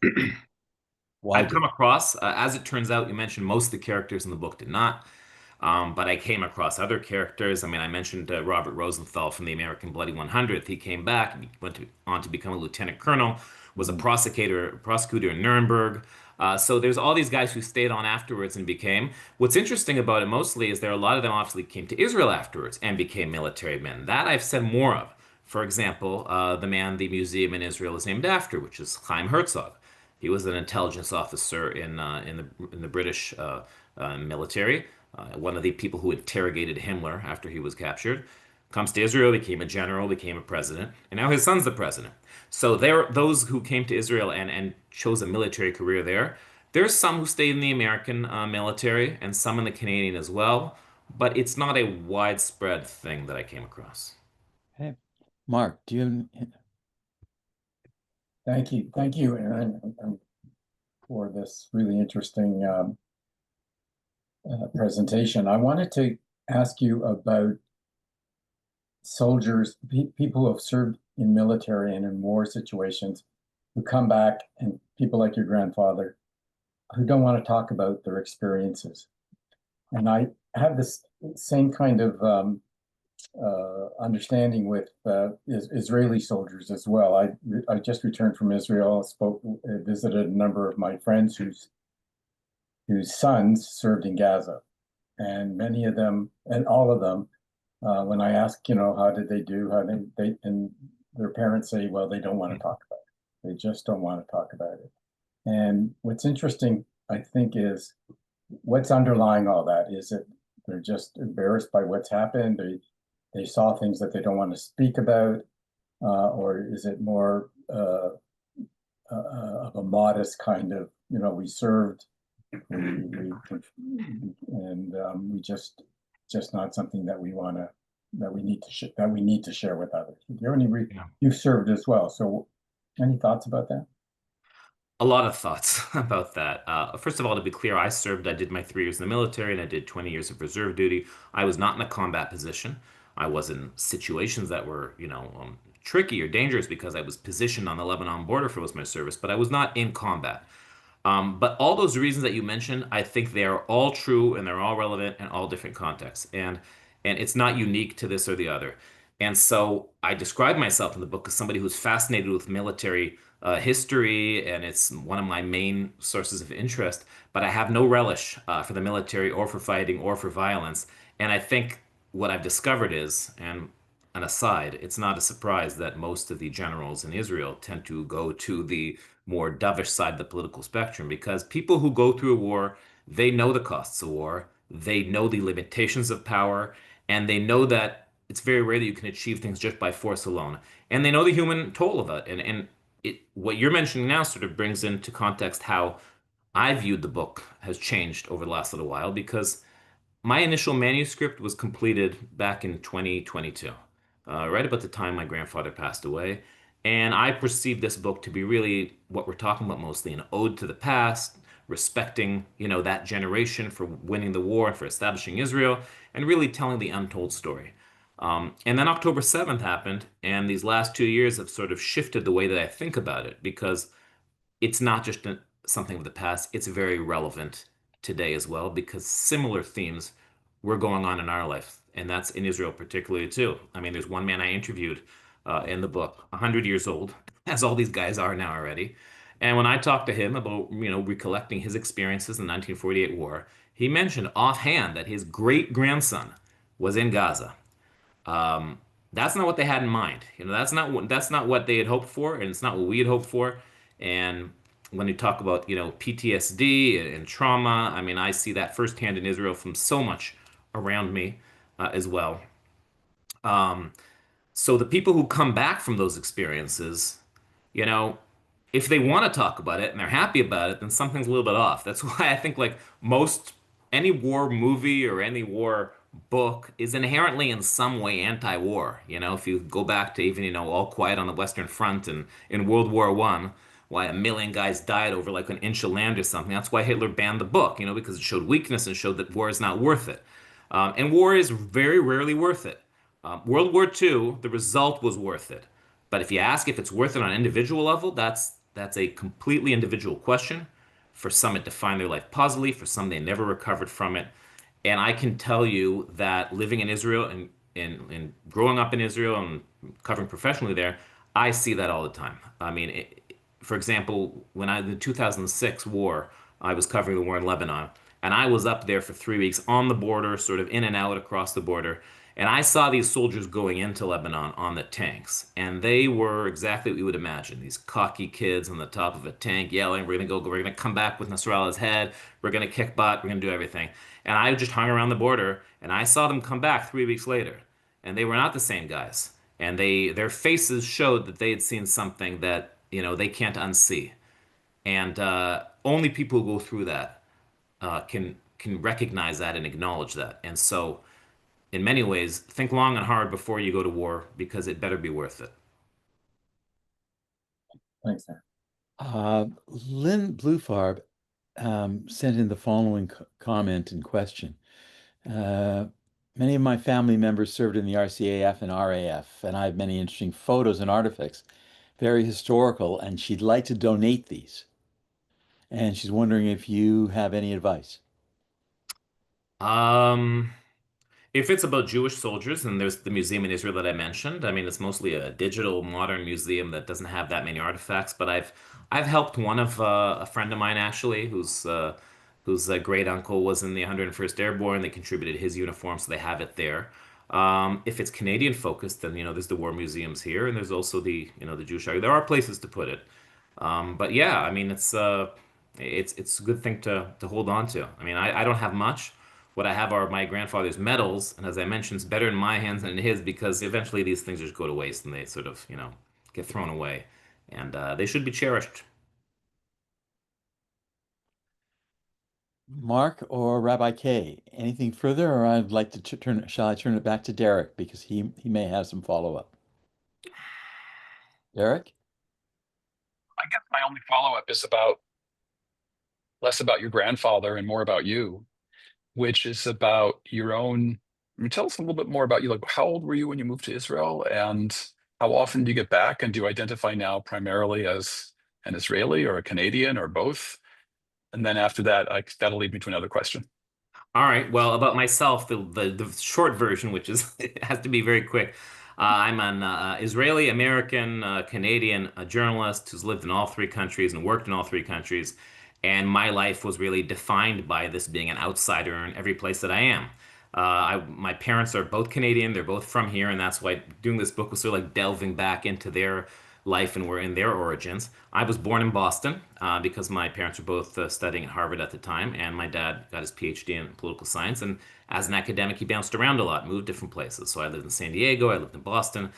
Why I've did? come across, as it turns out, you mentioned most of the characters in the book did not. But I came across other characters. I mean, I mentioned Robert Rosenthal from the American Bloody 100th. He came back and on to become a lieutenant colonel, was a prosecutor in Nuremberg. So there's all these guys who stayed on afterwards and became. What's interesting about it mostly is there are a lot of them obviously came to Israel afterwards and became military men. That I've said more of. For example, the man the museum in Israel is named after, which is Chaim Herzog. He was an intelligence officer in the British military, one of the people who interrogated Himmler after he was captured. Comes to Israel, became a general, became a president, and now his son's the president. So there, those who came to Israel and chose a military career there. There's some who stayed in the American military and some in the Canadian as well, but it's not a widespread thing that I came across. Hey, Mark, do you have? Thank you, Aaron, for this really interesting presentation. I wanted to ask you about soldiers, people who have served in military and in war situations, who come back, and people like your grandfather, who don't want to talk about their experiences. And I have this same kind of understanding with Israeli soldiers as well. I just returned from Israel, visited a number of my friends whose sons served in Gaza, and many of them, and all of them, when I ask, how did they do, and their parents say, well, they don't want to talk about it. They just don't want to talk about it. And what's interesting, I think, is what's underlying all that. Is it they're just embarrassed by what's happened? They saw things that they don't want to speak about, or is it more of a modest kind of, we served, and we just not something that we want to that we need to share with others. Do you have any Yeah. you've served as well, so any thoughts about that? A lot of thoughts about that. First of all, to be clear, I did my 3 years in the military and I did 20 years of reserve duty. I was not in a combat position. I was in situations that were, tricky or dangerous because I was positioned on the Lebanon border for most of my service, but I was not in combat. But all those reasons that you mentioned, I think they are all true and they're all relevant in all different contexts. And it's not unique to this or the other. And so I describe myself in the book as somebody who's fascinated with military history, and it's one of my main sources of interest. But I have no relish for the military or for fighting or for violence. And I think what I've discovered is, and an aside, it's not a surprise that most of the generals in Israel tend to go to the more dovish side of the political spectrum because people who go through a war, they know the costs of war, they know the limitations of power, and they know that it's very rare that you can achieve things just by force alone. And they know the human toll of it. What you're mentioning now sort of brings into context how I viewed the book has changed over the last little while because my initial manuscript was completed back in 2022, right about the time my grandfather passed away. And I perceived this book to be really what we're talking about mostly an ode to the past, respecting, that generation for winning the war and for establishing Israel, and really telling the untold story. And then October 7th happened, and these last 2 years have sort of shifted the way that I think about it because it's not just something of the past, it's very relevant today as well because similar themes were going on in our life, and that's in Israel particularly too. I mean, there's one man I interviewed in the book, 100 years old, as all these guys are now already. And when I talked to him about, recollecting his experiences in the 1948 war, he mentioned offhand that his great grandson was in Gaza. Um, that's not what they had in mind. That's not what they had hoped for, and it's not what we had hoped for. And when you talk about, PTSD and trauma, I mean, I see that firsthand in Israel from so much around me as well. Um, so the people who come back from those experiences, you know, if they want to talk about it and they're happy about it, then something's a little bit off. That's why I think like most any war movie or any war book is inherently in some way anti-war. If you go back to even, All Quiet on the Western Front and in World War One, why a million guys died over like an inch of land or something. That's why Hitler banned the book, because it showed weakness and showed that war is not worth it. And war is very rarely worth it. World War II, the result was worth it. But if you ask if it's worth it on an individual level, that's a completely individual question. For some, it defined their life positively. For some, they never recovered from it. And I can tell you that living in Israel and growing up in Israel and covering professionally there, I see that all the time. I mean, for example, the 2006 war, I was covering the war in Lebanon, and I was up there for 3 weeks on the border, sort of in and out across the border. And I saw these soldiers going into Lebanon on the tanks, and they were exactly what you would imagine. These cocky kids on the top of a tank yelling, we're gonna come back with Nasrallah's head, we're gonna kick butt, we're gonna do everything. And I just hung around the border, and I saw them come back 3 weeks later, and they were not the same guys. And their faces showed that they had seen something that, they can't unsee. And only people who go through that can recognize that and acknowledge that. And so in many ways, think long and hard before you go to war because it better be worth it. Thanks, Aaron. Lynn Blufarb sent in the following comment and question. Many of my family members served in the RCAF and RAF, and I have many interesting photos and artifacts, very historical, and she'd like to donate these. And she's wondering if you have any advice. Um, If it's about Jewish soldiers, then there's the museum in Israel that I mentioned. I mean, it's mostly a digital modern museum that doesn't have that many artifacts, but I've helped one of a friend of mine actually, whose great uncle was in the 101st Airborne. They contributed his uniform, so they have it there. If it's Canadian focused, then there's the war museums here, and there's also the Jewish Archive. There are places to put it. But yeah, I mean, it's a good thing to hold on to. I mean, I don't have much. What I have are my grandfather's medals, and as I mentioned, it's better in my hands than in his because eventually these things just go to waste and they sort of, get thrown away, and they should be cherished. Mark or Rabbi Kay, anything further, or I'd like to shall I turn it back to Derek because he may have some follow-up. Derek? I guess my only follow-up is less about your grandfather and more about you, which is about your own. I mean, tell us a little bit more about you. Like, how old were you when you moved to Israel, and how often do you get back? And do you identify now primarily as an Israeli or a Canadian or both? And then after that, that'll lead me to another question. All right. Well, about myself, the short version, which is it has to be very quick. I'm an Israeli American Canadian journalist who's lived in all three countries and worked in all three countries, and my life was really defined by this being an outsider in every place that I am. My parents are both Canadian; they're both from here, and that's why doing this book was sort of like delving back into their life and we're in their origins. I was born in Boston because my parents were both studying at Harvard at the time, and my dad got his PhD in political science. And as an academic, he bounced around a lot, moved different places. So I lived in San Diego, I lived in Boston.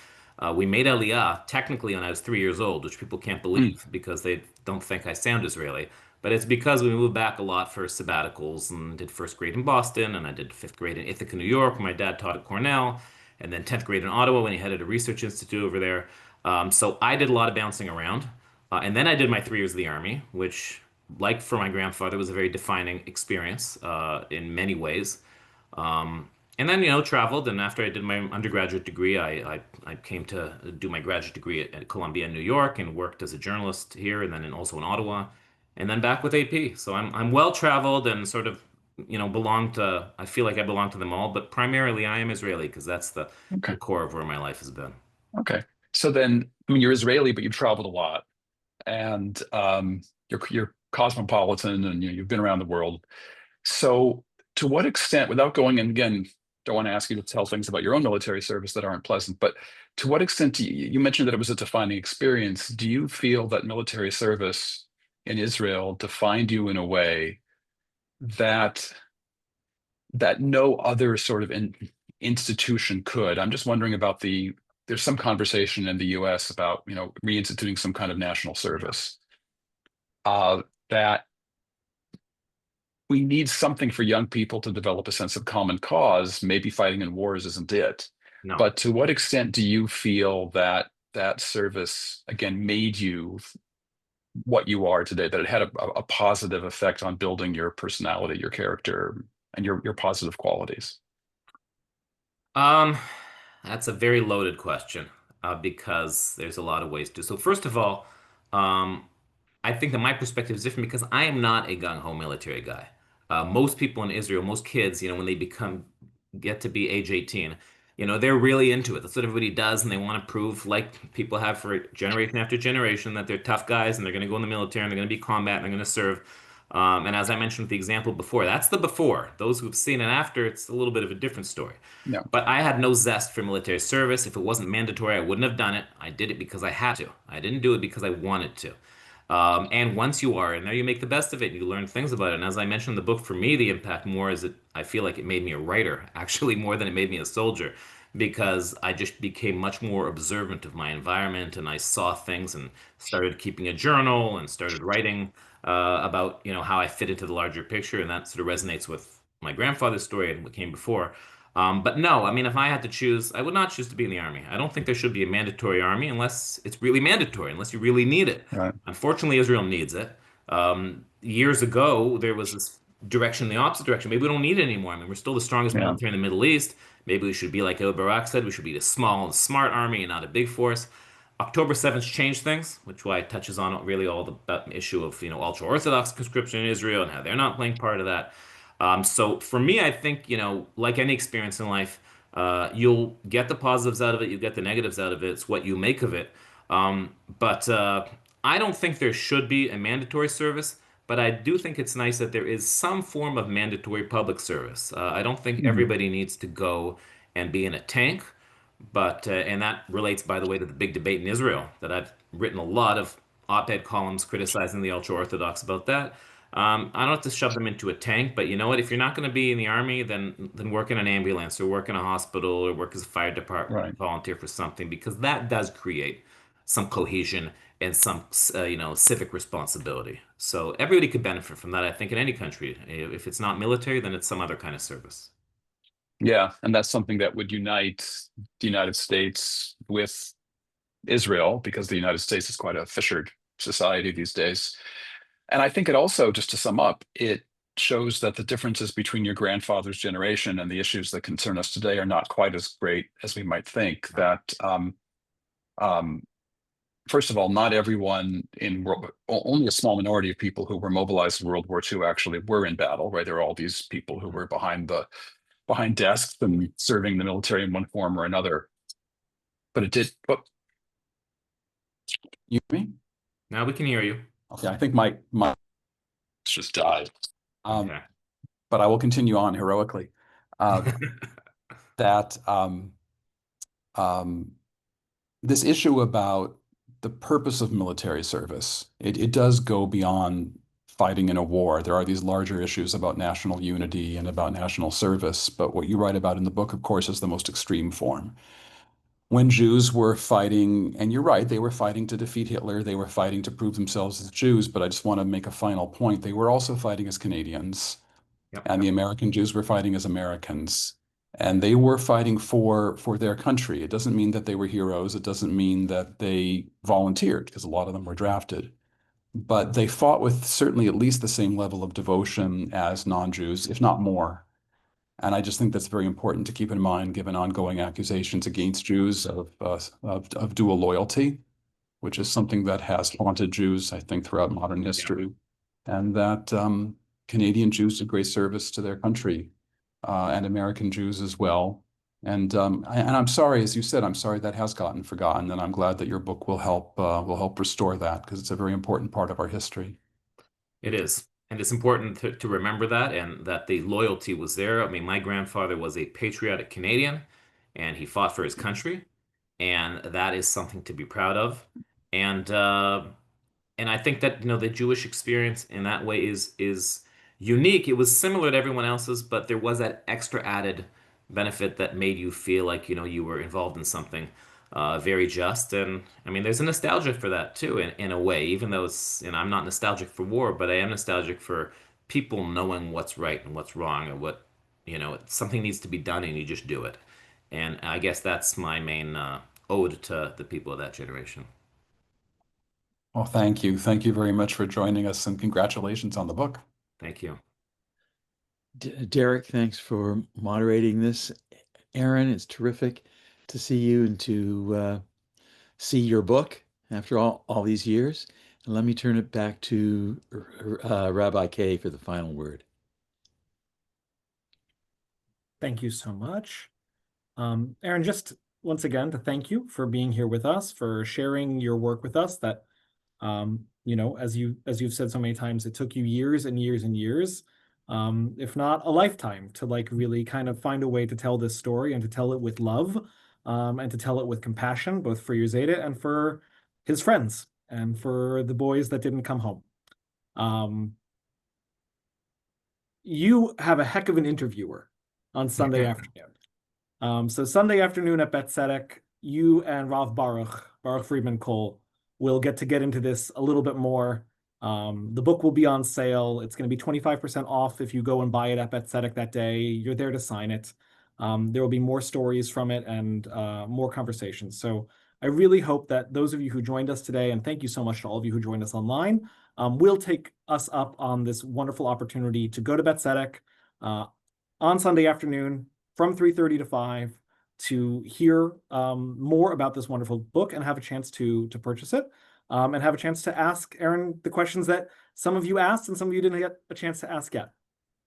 We made Aliyah technically when I was 3 years old, which people can't believe because they don't think I sound Israeli. But it's because we moved back a lot for sabbaticals and did first grade in Boston, and I did fifth grade in Ithaca, New York. My dad taught at Cornell, and then 10th grade in Ottawa when he headed a research institute over there. So I did a lot of bouncing around. And then I did my 3 years of the Army, which, like for my grandfather, was a very defining experience in many ways. And then, traveled. And after I did my undergraduate degree, I came to do my graduate degree at Columbia in New York and worked as a journalist here and then also in Ottawa. And then back with AP. So I'm well traveled and sort of, I feel like I belong to them all, but primarily I am Israeli because that's the Okay. core of where my life has been. Okay. So then, I mean, you're Israeli, but you've traveled a lot, and you're cosmopolitan, and you've been around the world. So, to what extent, without going in again don't want to ask you to tell things about your own military service that aren't pleasant, but to what extent you mentioned that it was a defining experience. Do you feel that military service in Israel defined you in a way that no other sort of institution could? I'm just wondering about there's some conversation in the US about, reinstituting some kind of national service. That we need something for young people to develop a sense of common cause. Maybe fighting in wars isn't it. No. But to what extent do you feel that service, again, made you what you are today, that it had a positive effect on building your personality, your character, and your positive qualities? That's a very loaded question, because there's a lot of ways to. So first of all, I think that my perspective is different because I am not a gung-ho military guy. Most people in Israel, most kids, when they get to be age 18, they're really into it. That's what everybody does, and they want to prove, like people have for generation after generation, that they're tough guys and they're going to go in the military and they're going to be combat and they're going to serve. And as I mentioned with the example before, that's the before. Those who've seen it after, it's a little bit of a different story. Yeah. But I had no zest for military service. If it wasn't mandatory, I wouldn't have done it. I did it because I had to. I didn't do it because I wanted to. And once you are in there, you make the best of it. You learn things about it. And as I mentioned in the book, for me, the impact more is that I feel like it made me a writer, actually, more than it made me a soldier, because I just became much more observant of my environment, and I saw things and started keeping a journal and started writing about how I fit into the larger picture, and that sort of resonates with my grandfather's story and what came before. But no, I mean, if I had to choose, I would not choose to be in the army. I don't think there should be a mandatory army unless it's really mandatory, unless you really need it. Right. Unfortunately, Israel needs it. Years ago, there was this direction, the opposite direction. Maybe we don't need it anymore. I mean, we're still the strongest Yeah. military in the Middle East. Maybe we should be like El Barak said, we should be a small and smart army and not a big force. October 7th changed things, which why it touches on really all the issue of ultra-Orthodox conscription in Israel and how they're not playing part of that. So for me, I think like any experience in life, you'll get the positives out of it, you get the negatives out of it. It's what you make of it. But I don't think there should be a mandatory service. But I do think it's nice that there is some form of mandatory public service. I don't think everybody needs to go and be in a tank. But and that relates, by the way, to the big debate in Israel that I've written a lot of op-ed columns criticizing the ultra-Orthodox about that. I don't have to shove them into a tank, but you know what? If you're not going to be in the army, then work in an ambulance or work in a hospital or work as a fire department, Right. volunteer for something, because that does create some cohesion and some civic responsibility. So everybody could benefit from that, I think, in any country. If it's not military, then it's some other kind of service. Yeah, and that's something that would unite the United States with Israel, because the United States is quite a fissured society these days. And I think it also, just to sum up, it shows that the differences between your grandfather's generation and the issues that concern us today are not quite as great as we might think. That first of all, not everyone only a small minority of people who were mobilized in World War II actually were in battle, right? There are all these people who were behind desks and serving the military in one form or another. But it did. You hear me? Now we can hear you. Okay, I think my just died. Okay. But I will continue on heroically. This issue about the purpose of military service, it does go beyond fighting in a war. There are these larger issues about national unity and about national service, but what you write about in the book, of course, is the most extreme form. When Jews were fighting, and you're right, they were fighting to defeat Hitler, they were fighting to prove themselves as Jews, but I just want to make a final point. They were also fighting as Canadians, Yep. and the American Jews were fighting as Americans. And they were fighting for their country. It doesn't mean that they were heroes. It doesn't mean that they volunteered, because a lot of them were drafted. But they fought with certainly at least the same level of devotion as non-Jews, if not more. And I just think that's very important to keep in mind, given ongoing accusations against Jews of dual loyalty, which is something that has haunted Jews, I think, throughout modern history. And that Canadian Jews did great service to their country, and American Jews as well. And I'm sorry, as you said, I'm sorry that has gotten forgotten, and I'm glad that your book will help restore that, because it's a very important part of our history. It is. And it's important to remember that, and that the loyalty was there. I mean, my grandfather was a patriotic Canadian and he fought for his country, and that is something to be proud of. And and I think that, the Jewish experience in that way is unique. It was similar to everyone else's, but there was that extra added benefit that made you feel like, you were involved in something very just. And I mean, there's a nostalgia for that too, in a way, even though it's, I'm not nostalgic for war, but I am nostalgic for people knowing what's right and what's wrong, and what, something needs to be done and you just do it. And I guess that's my main ode to the people of that generation. Well, thank you. Thank you very much for joining us, and congratulations on the book. Thank you. Derek, thanks for moderating this. Aaron, it's terrific to see you and to see your book after all these years. And let me turn it back to Rabbi Kay for the final word. Thank you so much. Aaron, just once again to thank you for being here with us, for sharing your work with us that, as you've said so many times, it took you years and years and years, if not a lifetime, to like really kind of find a way to tell this story and to tell it with love, and to tell it with compassion, both for your Zeta and for his friends and for the boys that didn't come home. You have a heck of an interviewer on Sunday afternoon. So Sunday afternoon at Bet Tzedek, you and Rav Baruch Friedman Cole, will get into this a little bit more. The book will be on sale. It's going to be 25% off if you go and buy it at Bet Tzedek that day. You're there to sign it. There will be more stories from it and more conversations. So I really hope that those of you who joined us today, and thank you so much to all of you who joined us online, will take us up on this wonderful opportunity to go to Bet Tzedek on Sunday afternoon from 3:30 to 5 to hear more about this wonderful book and have a chance to purchase it, and have a chance to ask Aaron the questions that some of you asked and some of you didn't get a chance to ask yet.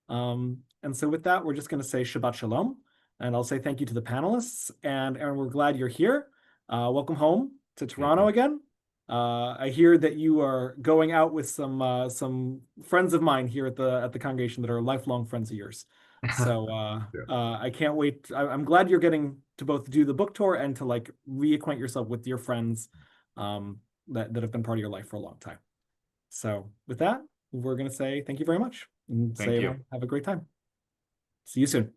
And so with that, we're just going to say Shabbat Shalom, and I'll say thank you to the panelists. And Aaron, we're glad you're here. Welcome home to Toronto again. I hear that you are going out with some friends of mine here at the congregation that are lifelong friends of yours. So I can't wait. I'm glad you're getting to both do the book tour and to like reacquaint yourself with your friends that have been part of your life for a long time. So with that, we're going to say thank you very much and Thank you. Have a great time. See you soon.